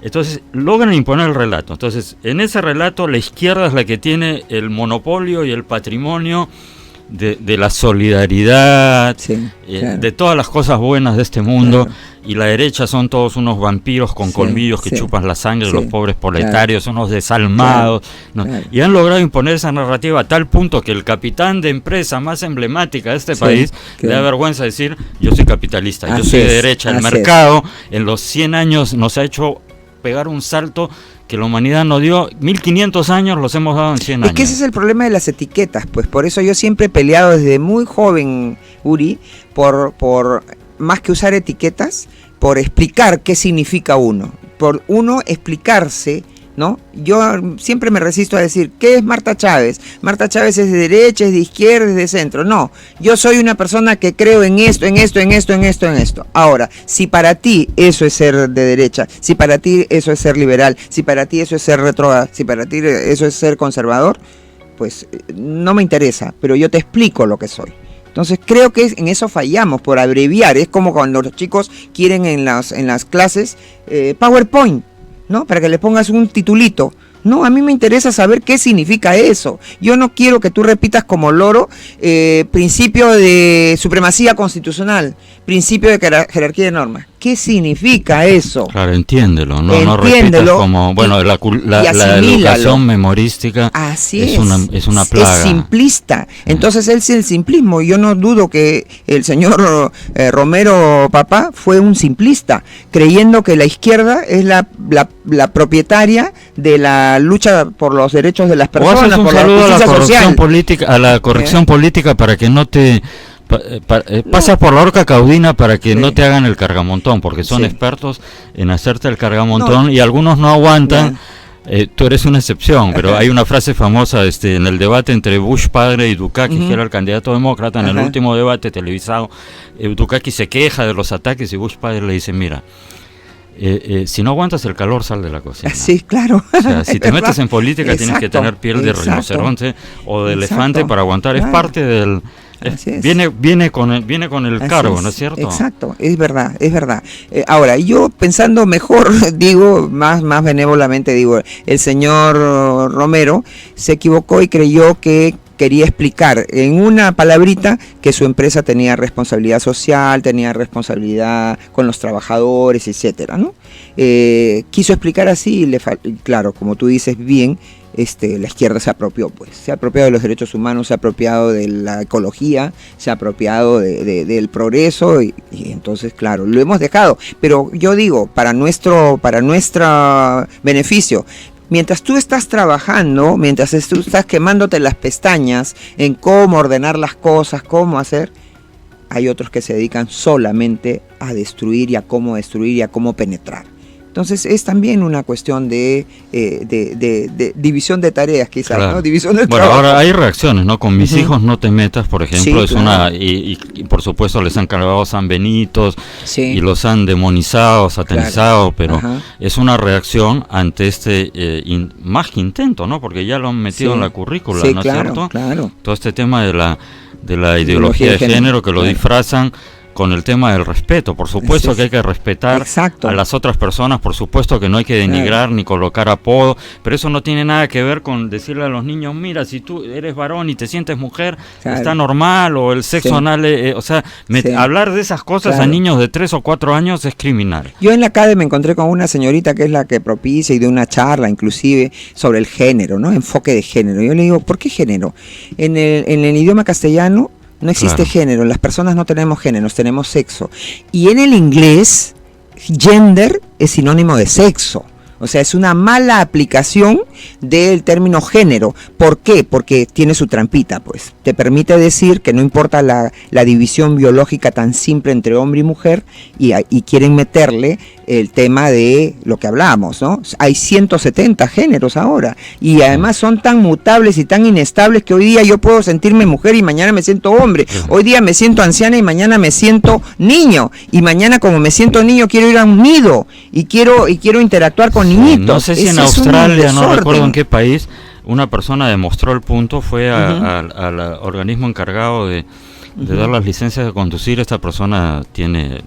entonces logran imponer el relato. Entonces, en ese relato la izquierda es la que tiene el monopolio y el patrimonio de la solidaridad, de todas las cosas buenas de este mundo, y la derecha son todos unos vampiros con colmillos que chupan la sangre de los pobres proletarios, unos desalmados, y han logrado imponer esa narrativa a tal punto que el capitán de empresa más emblemática de este país le da vergüenza decir, yo soy capitalista, yo soy de derecha. El mercado en los 100 años nos ha hecho pegar un salto que la humanidad nos dio 1500 años, los hemos dado en 100 años. Es que ese es el problema de las etiquetas, pues por eso yo siempre he peleado desde muy joven, Uri, por más que usar etiquetas, por explicar qué significa uno, por uno explicarse, ¿no? Yo siempre me resisto a decir, ¿qué es Marta Chávez? Marta Chávez es de derecha, es de izquierda, es de centro. No, yo soy una persona que creo en esto. Ahora, si para ti eso es ser de derecha, si para ti eso es ser liberal, si para ti eso es ser retrógrado, si para ti eso es ser conservador, pues no me interesa, pero yo te explico lo que soy. Entonces creo que en eso fallamos, por abreviar. Es como cuando los chicos quieren en las clases PowerPoint, ¿no? Para que le pongas un titulito. No, a mí me interesa saber qué significa eso. Yo no quiero que tú repitas como loro principio de supremacía constitucional, principio de jerarquía de normas. ¿Qué significa eso? Claro, entiéndelo, no repitas como, bueno, la educación memorística. Así es una plaga. Es simplista. Entonces es el simplismo. Yo no dudo que el señor Romero Papá fue un simplista, creyendo que la izquierda es la propietaria de la lucha por los derechos de las personas, por la justicia social. A la corrección política para que no te... pasas por la horca caudina para que no te hagan el cargamontón, porque son expertos en hacerte el cargamontón y algunos no aguantan. Tú eres una excepción, pero hay una frase famosa en el debate entre Bush padre y Dukakis, que era el candidato demócrata, en el último debate televisado. Dukakis se queja de los ataques y Bush padre le dice, mira, si no aguantas el calor, sal de la cocina. Sí, claro. O sea, si te metes en política tienes que tener piel de rinoceronte o de elefante para aguantar. Es parte del... Viene con el cargo, ¿no es cierto? Exacto, es verdad. Ahora, yo pensando mejor, digo, más benévolamente, digo, el señor Romero se equivocó y creyó que quería explicar en una palabrita que su empresa tenía responsabilidad social, tenía responsabilidad con los trabajadores, etcétera, ¿no? Quiso explicar así y claro, como tú dices bien, la izquierda se apropió, pues. Se ha apropiado de los derechos humanos, se ha apropiado de la ecología, se ha apropiado del progreso y entonces, claro, lo hemos dejado. Pero yo digo, para nuestro beneficio, mientras tú estás trabajando, mientras tú estás quemándote las pestañas en cómo ordenar las cosas, cómo hacer, hay otros que se dedican solamente a destruir y a cómo penetrar. Entonces es también una cuestión de división de tareas, quizás, claro, ¿no? División del trabajo. Ahora hay reacciones, ¿no? Con mis hijos no te metas, por ejemplo, sí, es claro. Y por supuesto les han cargado San Benitos, sí, y los han demonizado, satanizado, claro, pero es una reacción ante más que intento, ¿no? Porque ya lo han metido en la currícula, sí, ¿no es claro, cierto? Claro. Todo este tema de la ideología de género que lo disfrazan con el tema del respeto. Por supuesto que hay que respetar a las otras personas, por supuesto que no hay que denigrar ni colocar apodo, pero eso no tiene nada que ver con decirle a los niños, mira, si tú eres varón y te sientes mujer, está normal, o el sexo anal, o sea, hablar de esas cosas a niños de 3 o 4 años es criminal. Yo en la CADE me encontré con una señorita que es la que propicia y de una charla inclusive sobre el género, ¿no? Enfoque de género. Yo le digo, ¿por qué género? En el idioma castellano no existe género, las personas no tenemos géneros, tenemos sexo. Y en el inglés, gender es sinónimo de sexo. O sea, es una mala aplicación del término género. ¿Por qué? Porque tiene su trampita, pues. Te permite decir que no importa la división biológica tan simple entre hombre y mujer, y quieren meterle el tema de lo que hablábamos, ¿no? Hay 170 géneros ahora, y además son tan mutables y tan inestables que hoy día yo puedo sentirme mujer y mañana me siento hombre. Hoy día me siento anciana y mañana me siento niño. Y mañana, como me siento niño, quiero ir a un nido y quiero interactuar con niñitos. No sé si en Australia, no recuerdo en qué país, una persona demostró el punto, fue al organismo encargado de dar las licencias de conducir. Esta persona tiene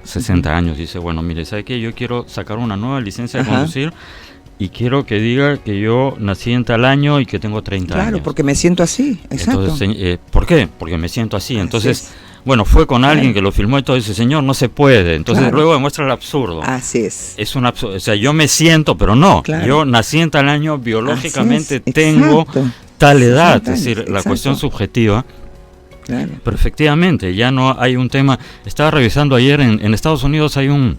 60 años, dice, bueno, mire, ¿sabe qué? Yo quiero sacar una nueva licencia de conducir y quiero que diga que yo nací en tal año y que tengo 30 años. Claro, porque me siento así, exacto. Entonces, ¿por qué? Porque me siento así. Entonces, bueno, fue con alguien que lo filmó y todo, dice, señor, no se puede. Entonces luego demuestra el absurdo. Así es. Es un absurdo, o sea, yo me siento, pero no. Yo nací en tal año, biológicamente tengo tal edad, es decir, la cuestión subjetiva. Claro. Pero efectivamente, ya no hay un tema. Estaba revisando ayer, en Estados Unidos hay un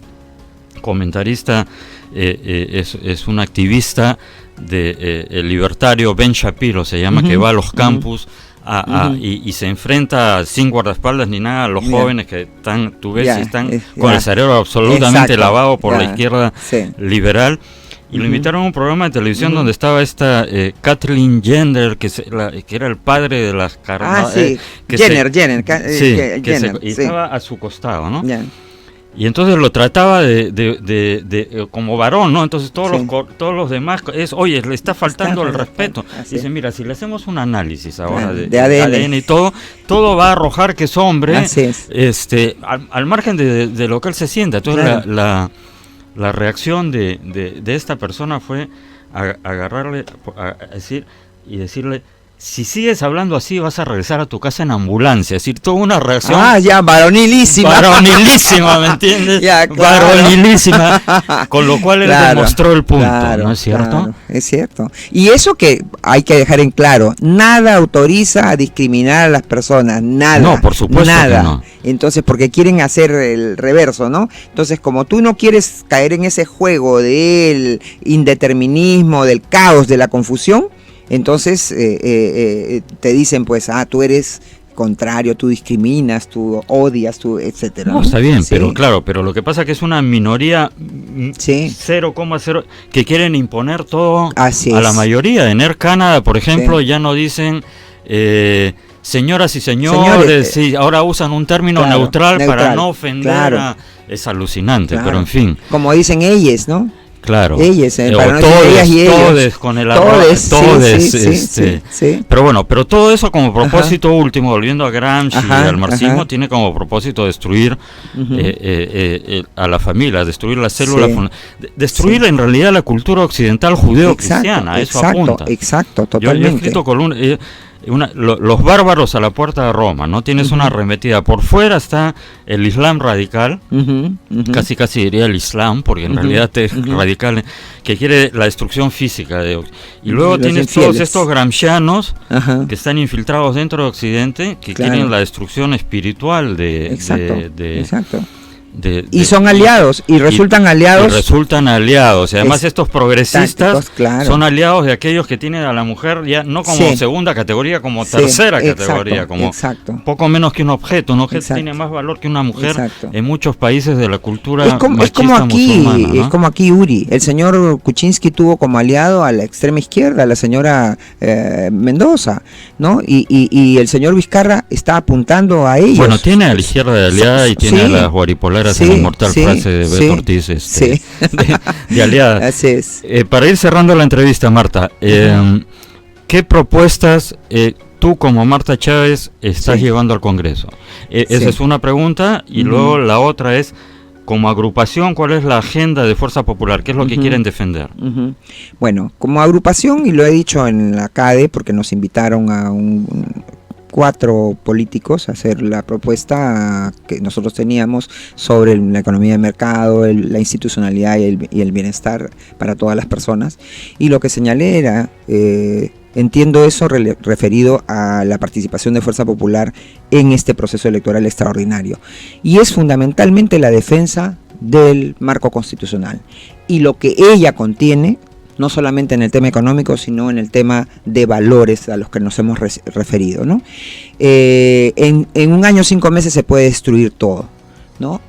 comentarista, es un activista el libertario, Ben Shapiro se llama, que va a los campus y se enfrenta sin guardaespaldas ni nada a los jóvenes que están, tú ves, están con el cerebro absolutamente lavado por la izquierda liberal. Y lo invitaron a un programa de televisión donde estaba esta Kathleen Jenner, que era el padre de las Jenner, y estaba a su costado, ¿no? Y entonces lo trataba de como varón, ¿no? Entonces todos los demás oye, le está faltando el respeto. Dice, mira, si le hacemos un análisis ahora de ADN y todo va a arrojar que es hombre, al margen de lo que él se sienta. Entonces la reacción de esta persona fue agarrarle, decirle, si sigues hablando así vas a regresar a tu casa en ambulancia. Es decir, tuvo una reacción varonilísima, ¿me entiendes? Varonilísima, con lo cual él demostró el punto, ¿no es cierto? Claro, es cierto. Y eso que hay que dejar en claro, nada autoriza a discriminar a las personas, nada. No, por supuesto que no. Entonces, porque quieren hacer el reverso, ¿no? Entonces, como tú no quieres caer en ese juego del indeterminismo, del caos, de la confusión, entonces te dicen, pues, tú eres contrario, tú discriminas, tú odias, tú, etcétera. No, está bien, pero lo que pasa es que es una minoría 0,0 que quieren imponer todo a la mayoría. En Air Canada, por ejemplo, ya no dicen señoras y señores, ahora usan un término neutral para no ofender es alucinante, pero en fin. Como dicen ellas, ¿no? Claro, ellas, para no ellas y ellos. Todes con el arroz, pero bueno, pero todo eso como propósito último, volviendo a Gramsci y al marxismo, tiene como propósito destruir a la familia, destruir la célula, destruir en realidad la cultura occidental judeo-cristiana, eso apunta. Exacto, totalmente. Yo he escrito los bárbaros a la puerta de Roma, ¿no? Tienes una arremetida. Por fuera está el Islam radical, casi diría el Islam, porque en realidad es radical, que quiere la destrucción física. Y luego tienes todos estos gramscianos que están infiltrados dentro de Occidente, que quieren la destrucción espiritual Exacto. Y son aliados, y resultan aliados. Y resultan aliados. Y además estos progresistas son aliados de aquellos que tienen a la mujer ya no como segunda categoría, como tercera categoría, como poco menos que un objeto. Un objeto tiene más valor que una mujer en muchos países de la cultura machista musulmana, ¿no? Es como aquí, Uri. El señor Kuczynski tuvo como aliado a la extrema izquierda, a la señora Mendoza, ¿no? Y el señor Vizcarra está apuntando a ellos. Bueno, tiene a la izquierda de aliada y tiene a las guaripolaras en la inmortal frase de Beto Ortiz de aliada. Así es. Para ir cerrando la entrevista, Marta, ¿qué propuestas tú como Marta Chávez estás llevando al Congreso? Esa es una pregunta, y luego la otra es, como agrupación, ¿cuál es la agenda de Fuerza Popular? ¿Qué es lo que quieren defender? Bueno, como agrupación, y lo he dicho en la CADE, porque nos invitaron a 4 políticos a hacer la propuesta que nosotros teníamos sobre la economía de mercado, la institucionalidad y el bienestar para todas las personas, y lo que señalé era, entiendo eso referido a la participación de Fuerza Popular en este proceso electoral extraordinario, y es fundamentalmente la defensa del marco constitucional y lo que ella contiene, no solamente en el tema económico, sino en el tema de valores a los que nos hemos referido, ¿no? En un año 5 meses se puede destruir todo, ¿no?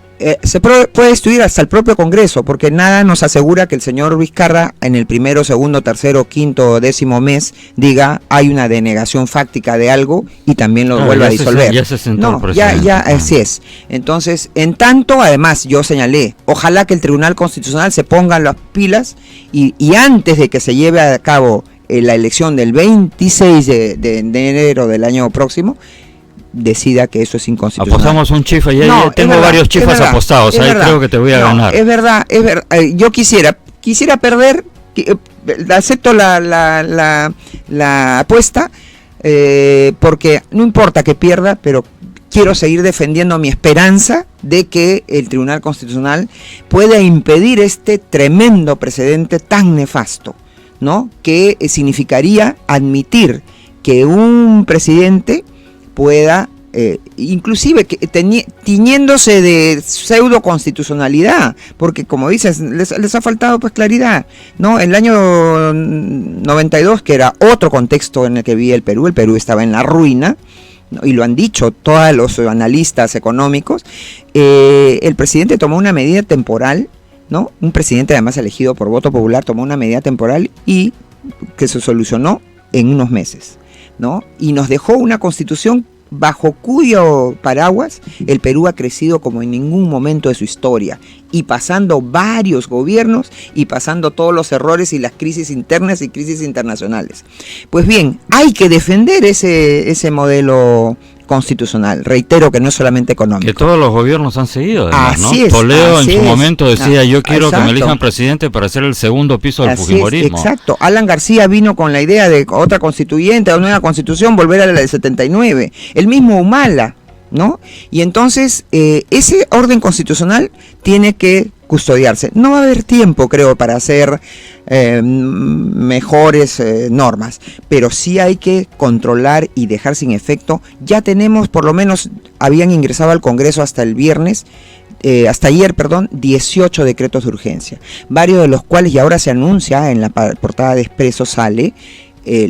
Se puede destruir hasta el propio Congreso, porque nada nos asegura que el señor Vizcarra en el primero, segundo, tercero, quinto, 10º mes diga hay una denegación fáctica de algo y también lo vuelva a disolver. Así es. Entonces, en tanto, además, yo señalé, ojalá que el Tribunal Constitucional se ponga las pilas y antes de que se lleve a cabo la elección del 26 de enero del año próximo, decida que eso es inconstitucional. Apostamos un chifa, tengo varios chifas apostados, ahí creo que te voy a ganar. Es verdad, yo quisiera perder, acepto la apuesta, porque no importa que pierda, pero quiero seguir defendiendo mi esperanza de que el Tribunal Constitucional pueda impedir este tremendo precedente tan nefasto, ¿no? Que significaría admitir que un presidente pueda, inclusive tiñéndose de pseudo constitucionalidad, porque como dices, les ha faltado pues claridad, ¿no? El año 92, que era otro contexto en el que vivía el Perú estaba en la ruina, ¿no? Y lo han dicho todos los analistas económicos, el presidente tomó una medida temporal, ¿no? Un presidente además elegido por voto popular tomó una medida temporal y que se solucionó en unos meses, ¿no? Y nos dejó una constitución bajo cuyo paraguas el Perú ha crecido como en ningún momento de su historia, y pasando varios gobiernos y pasando todos los errores y las crisis internas y crisis internacionales. Pues bien, hay que defender ese modelo constitucional, reitero que no es solamente económico. Que todos los gobiernos han seguido, además, ¿no? Así es, Toledo en su momento decía, yo quiero que me elijan presidente para ser el segundo piso del fujimorismo. Exacto, Alan García vino con la idea de otra constituyente, o nueva constitución, volver a la del 79, el mismo Humala, ¿no? Y entonces ese orden constitucional tiene que custodiarse. No va a haber tiempo, creo, para hacer mejores normas, pero sí hay que controlar y dejar sin efecto. Ya tenemos, por lo menos, habían ingresado al Congreso hasta el viernes, hasta ayer, 18 decretos de urgencia, varios de los cuales, y ahora se anuncia en la portada de Expreso, sale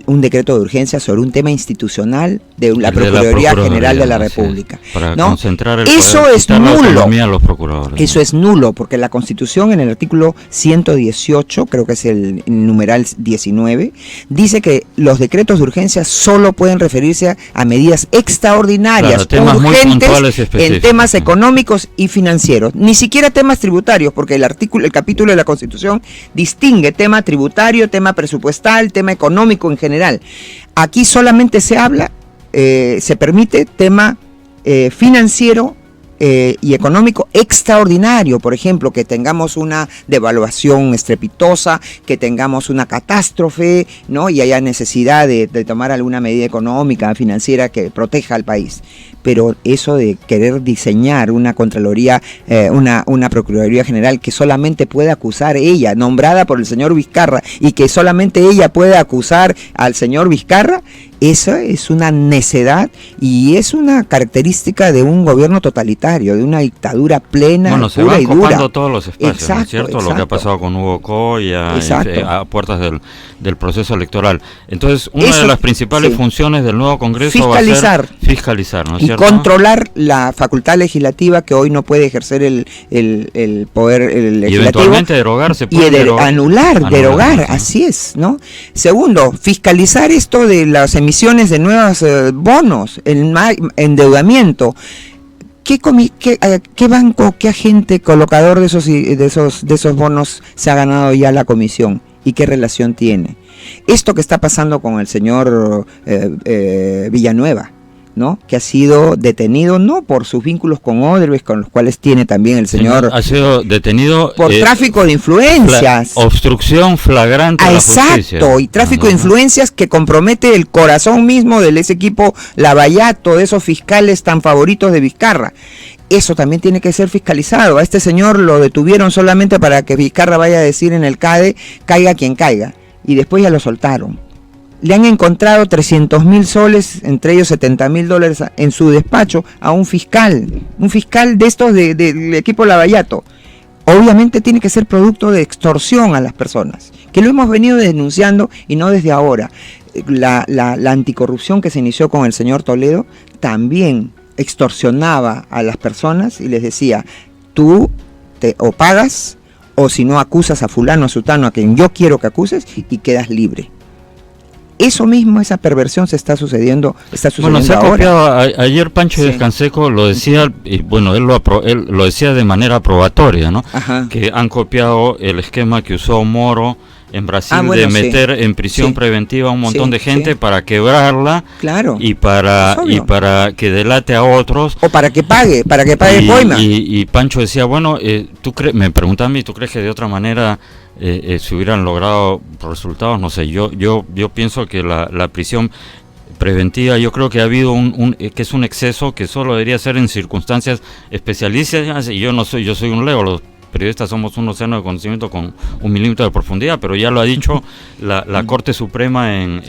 un decreto de urgencia sobre un tema institucional de la Procuraduría General de la República. Sí, para ¿no? concentrar el eso poder, es nulo. A los procuradores. Eso es nulo, porque la Constitución, en el artículo 118, creo que es el numeral 19, dice que los decretos de urgencia solo pueden referirse a medidas extraordinarias, urgentes, en temas económicos y financieros, ni siquiera temas tributarios, porque el capítulo de la Constitución distingue tema tributario, tema presupuestal, tema económico en general. Aquí solamente se habla, se permite tema financiero, y económico extraordinario. Por ejemplo, que tengamos una devaluación estrepitosa, que tengamos una catástrofe, ¿no? Y haya necesidad de tomar alguna medida económica, financiera que proteja al país. Pero eso de querer diseñar una Contraloría, una Procuraduría General que solamente puede acusar ella, nombrada por el señor Vizcarra, y que solamente ella puede acusar al señor Vizcarra, esa es una necedad y es una característica de un gobierno totalitario, de una dictadura plena, bueno, se pura van y dura. copando todos los espacios, Exacto, ¿no es cierto? exacto. Lo que ha pasado con Hugo Coya, a puertas del proceso electoral. Entonces, una de las principales funciones del nuevo Congreso va a ser fiscalizar, ¿no es cierto? Y controlar la facultad legislativa, que hoy no puede ejercer el poder legislativo. Y eventualmente derogarse. Anular, derogar, ¿no? Así es, ¿no? Segundo, fiscalizar esto de las emisiones de nuevos bonos, el endeudamiento. ¿Qué banco, qué agente colocador de esos bonos se ha ganado ya la comisión? ¿Y qué relación tiene? Esto que está pasando con el señor Villanueva, ¿no? Que ha sido detenido no por sus vínculos con Odebrecht, con los cuales tiene también el señor, ha sido detenido por tráfico de influencias, obstrucción flagrante de la justicia. Exacto, y tráfico de influencias que compromete el corazón mismo de ese equipo Lavallato, de esos fiscales tan favoritos de Vizcarra. Eso también tiene que ser fiscalizado. A este señor lo detuvieron solamente para que Vizcarra vaya a decir en el CADE, caiga quien caiga, y después ya lo soltaron. Le han encontrado 300.000 soles, entre ellos $70.000 en su despacho, a un fiscal de estos del equipo Lavallato. Obviamente tiene que ser producto de extorsión a las personas, que lo hemos venido denunciando y no desde ahora. La anticorrupción que se inició con el señor Toledo también extorsionaba a las personas y les decía, tú o pagas, o si no acusas a fulano, a sutano, a quien yo quiero que acuses, y quedas libre. Eso mismo, esa perversión está sucediendo bueno, se ha ahora. copiado, ayer Pancho Descanseco lo decía, y bueno, él lo decía de manera probatoria, ¿no? Ajá. Que han copiado el esquema que usó Moro en Brasil, de meter en prisión preventiva a un montón de gente para quebrarla, claro, y para que delate a otros, o para que pague coima. Y Pancho decía, bueno, me preguntaba a mí, ¿tú crees que de otra manera se hubieran logrado resultados? No sé, yo pienso que la prisión preventiva, yo creo que ha habido que es un exceso que solo debería ser en circunstancias especializadas, y yo soy un lego, los periodistas somos un océano de conocimiento con 1 milímetro de profundidad, pero ya lo ha dicho la Corte Suprema en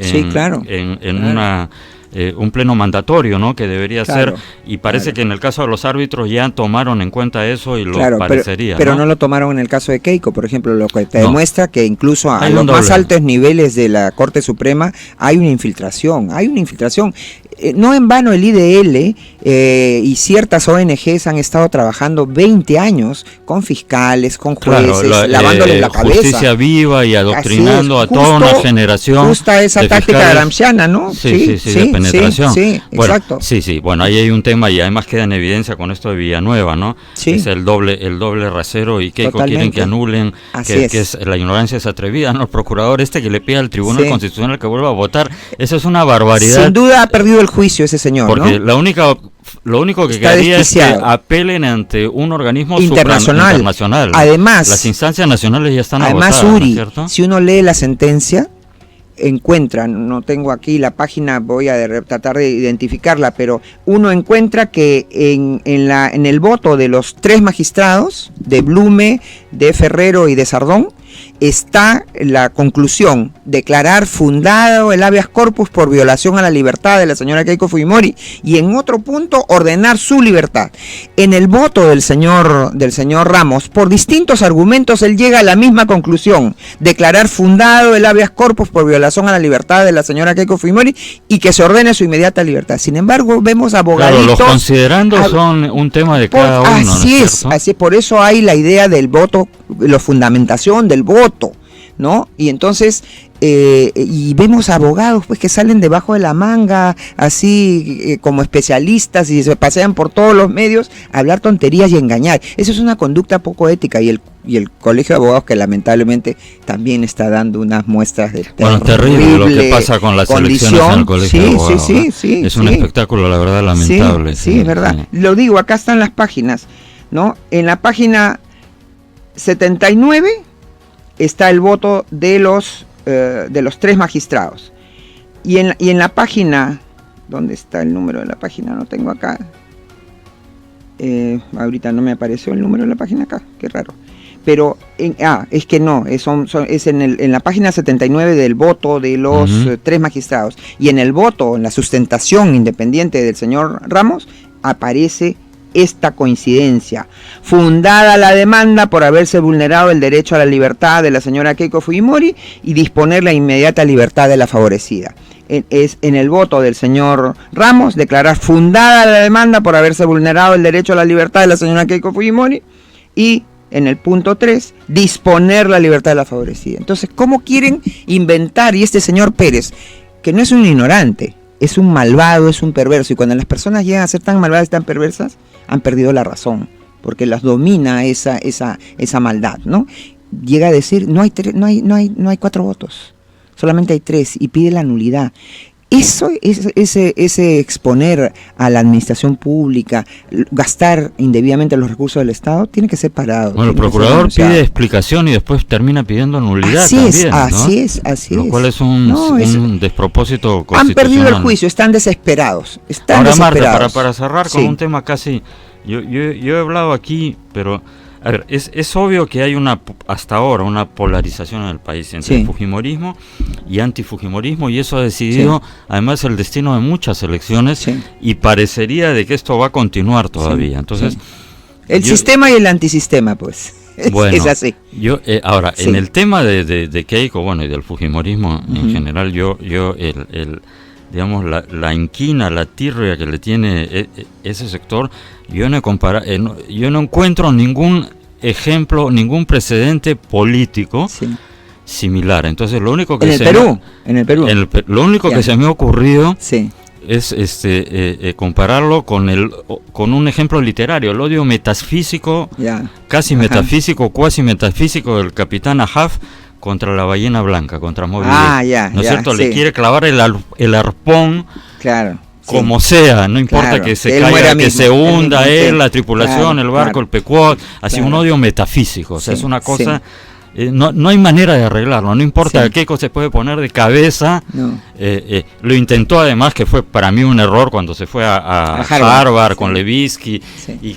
un pleno mandatorio, ¿no? Que debería ser, y parece que en el caso de los árbitros ya tomaron en cuenta eso y lo parecería. Pero no lo tomaron en el caso de Keiko, por ejemplo, lo que te demuestra que incluso a los más altos niveles de la Corte Suprema hay una infiltración. No en vano el IDL y ciertas ONGs han estado trabajando 20 años con fiscales, con jueces, lavándoles la cabeza. Justicia viva y adoctrinando a toda una generación. Justa esa táctica gramsciana, ¿no? Sí, de penetración. Sí, bueno, exacto. Sí, bueno, ahí hay un tema y además queda en evidencia con esto de Villanueva, ¿no? Sí. Es el doble rasero, y Keiko quieren que anulen, que es la ignorancia es atrevida, ¿no? El procurador que le pide al Tribunal Constitucional que vuelva a votar, eso es una barbaridad. Sin duda ha perdido el juicio ese señor, porque ¿no? lo único que quedaría es que apelen ante un organismo internacional. Además, las instancias nacionales ya están agotadas, Uri, ¿no es cierto? Si uno lee la sentencia, encuentran, no tengo aquí la página, voy a tratar de identificarla, pero uno encuentra que en el voto de los 3 magistrados, de Blume, de Ferrero y de Sardón, está la conclusión: declarar fundado el habeas corpus por violación a la libertad de la señora Keiko Fujimori, y en otro punto ordenar su libertad. En el voto del señor Ramos, por distintos argumentos, él llega a la misma conclusión: declarar fundado el habeas corpus por violación a la libertad de la señora Keiko Fujimori y que se ordene su inmediata libertad. Sin embargo, vemos abogaditos. Claro, los considerandos son un tema de cada uno. Así es, por eso hay la idea del voto, la fundamentación del voto, ¿no? Y entonces, y vemos abogados pues que salen debajo de la manga, así como especialistas, y se pasean por todos los medios a hablar tonterías y engañar. Eso es una conducta poco ética, y el Colegio de Abogados, que lamentablemente también está dando unas muestras de terrible lo que pasa con las elecciones en el Colegio de Abogados. Sí, es un espectáculo, la verdad, lamentable. Sí, es verdad. Sí. Lo digo, acá están las páginas, ¿no? En la página 79 está el voto de los 3 magistrados. Y en la página, ¿dónde está el número de la página? No tengo acá. Ahorita no me apareció el número de la página acá, qué raro. Pero, es que no, es en la página 79 del voto de los 3 magistrados. Y en el voto, en la sustentación independiente del señor Ramos, aparece esta coincidencia: fundada la demanda por haberse vulnerado el derecho a la libertad de la señora Keiko Fujimori y disponer la inmediata libertad de la favorecida. Es en el voto del señor Ramos declarar fundada la demanda por haberse vulnerado el derecho a la libertad de la señora Keiko Fujimori, y en el punto 3, disponer la libertad de la favorecida. Entonces, ¿cómo quieren inventar? Y este señor Pérez, que no es un ignorante, es un malvado, es un perverso, y cuando las personas llegan a ser tan malvadas y tan perversas, han perdido la razón, porque las domina esa maldad, ¿no? Llega a decir, no hay 4 votos, solamente hay 3, y pide la nulidad. Ese exponer a la administración pública, gastar indebidamente los recursos del Estado, tiene que ser parado. Bueno, el procurador pide explicación y después termina pidiendo nulidad también, ¿no? Así es. Lo cual es un despropósito constitucional. Han perdido el juicio, están desesperados. Ahora, Marta, para cerrar con un tema casi... Yo he hablado aquí, pero... A ver, es obvio que hay hasta ahora una polarización en el país entre el fujimorismo y antifujimorismo, y eso ha decidido además el destino de muchas elecciones, y parecería de que esto va a continuar todavía. Entonces, el sistema y el antisistema, pues. Bueno, es así. Ahora, en el tema de Keiko, bueno, y del fujimorismo en general, digamos, la inquina, la tirria que le tiene ese sector, yo no encuentro ningún ejemplo, ningún precedente político similar. Entonces, lo único que en el Perú, lo único que se me ha ocurrido es compararlo con un ejemplo literario, el odio metafísico, casi metafísico, cuasi metafísico del capitán Ahab contra la ballena blanca, contra Moby Dick. ¿No es cierto? Le quiere clavar el arpón, como sea, no importa que se caiga, que se hunda la tripulación, el barco, el Pequot, así un odio metafísico, o sea, es una cosa... No hay manera de arreglarlo, no importa qué cosa se puede poner de cabeza. Lo intentó, además, que fue para mí un error cuando se fue a Harvard con Levinsky,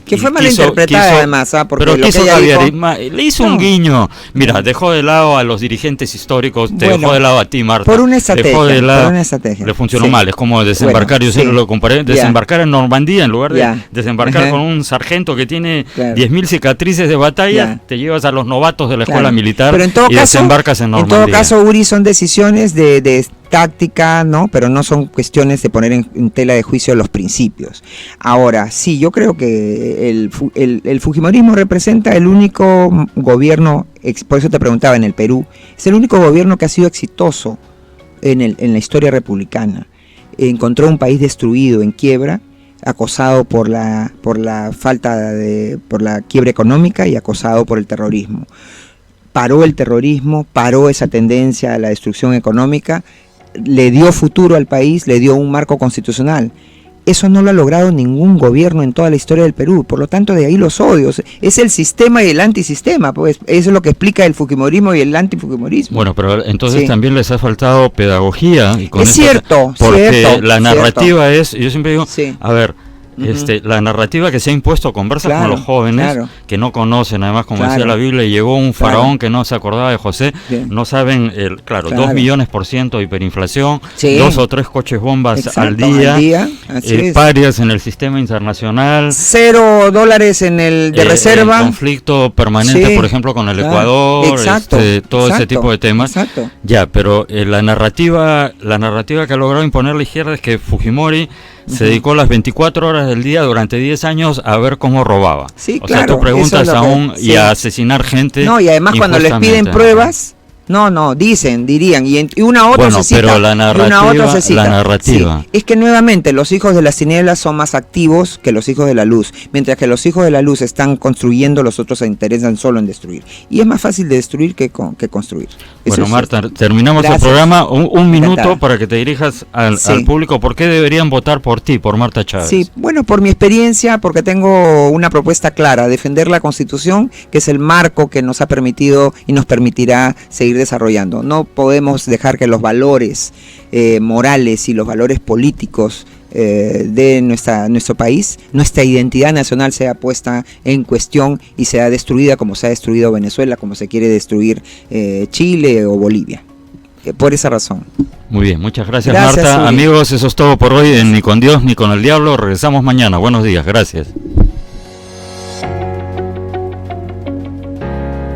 que fue mal interpretada, además, porque pero quiso le hizo un guiño. Mira, dejó de lado a los dirigentes históricos, te dejó de lado a ti, Marta, por una estrategia, le funcionó mal. Es como desembarcar, yo siempre lo comparé, desembarcar en Normandía, en lugar de desembarcar con un sargento que tiene 10.000 cicatrices de batalla, te llevas a los novatos de la escuela militar. Pero en todo y caso, desembarcas en Normandía. En todo caso, Uri, son decisiones de táctica, ¿no? Pero no son cuestiones de poner en tela de juicio los principios. Ahora, sí, yo creo que el fujimorismo representa el único gobierno, por eso te preguntaba, en el Perú, es el único gobierno que ha sido exitoso en la historia republicana. Encontró un país destruido, en quiebra, acosado por la quiebra económica y acosado por el terrorismo. Paró el terrorismo, paró esa tendencia a la destrucción económica, le dio futuro al país, le dio un marco constitucional. Eso no lo ha logrado ningún gobierno en toda la historia del Perú, por lo tanto de ahí los odios. Es el sistema y el antisistema, pues eso es lo que explica el fujimorismo y el antifujimorismo. Bueno, pero entonces también les ha faltado pedagogía. Y con es cierto, porque la narrativa es, yo siempre digo, a ver, la narrativa que se ha impuesto, conversas con los jóvenes que no conocen, además, como decía la Biblia, llegó un faraón que no se acordaba de José, no saben, 2 millones% de hiperinflación, 2 o 3 coches bombas al día, parias en el sistema internacional, $0 en el de reserva, el conflicto permanente, por ejemplo, con el Ecuador, todo ese tipo de temas. Pero la narrativa que ha logrado imponer la izquierda es que Fujimori se dedicó las 24 horas del día durante 10 años a ver cómo robaba. O sea, tú preguntas y a asesinar gente. No, y además cuando les piden pruebas, No, dirían, y una otra bueno, se cita. pero la narrativa. Sí, es que nuevamente los hijos de las tinieblas son más activos que los hijos de la luz, mientras que los hijos de la luz están construyendo, los otros se interesan solo en destruir. Y es más fácil de destruir que construir. Bueno, Marta, terminamos Gracias. el programa. Un minuto Encantada. para que te dirijas al público. ¿Por qué deberían votar por ti, por Marta Chávez? Sí, bueno, por mi experiencia, porque tengo una propuesta clara, defender la Constitución, que es el marco que nos ha permitido y nos permitirá seguir desarrollando. No podemos dejar que los valores morales y los valores políticos de nuestro país, nuestra identidad nacional sea puesta en cuestión y sea destruida como se ha destruido Venezuela, como se quiere destruir Chile o Bolivia. Por esa razón. Muy bien, muchas gracias, Marta. Amigos, eso es todo por hoy en Ni con Dios ni con el Diablo. Regresamos mañana. Buenos días, gracias.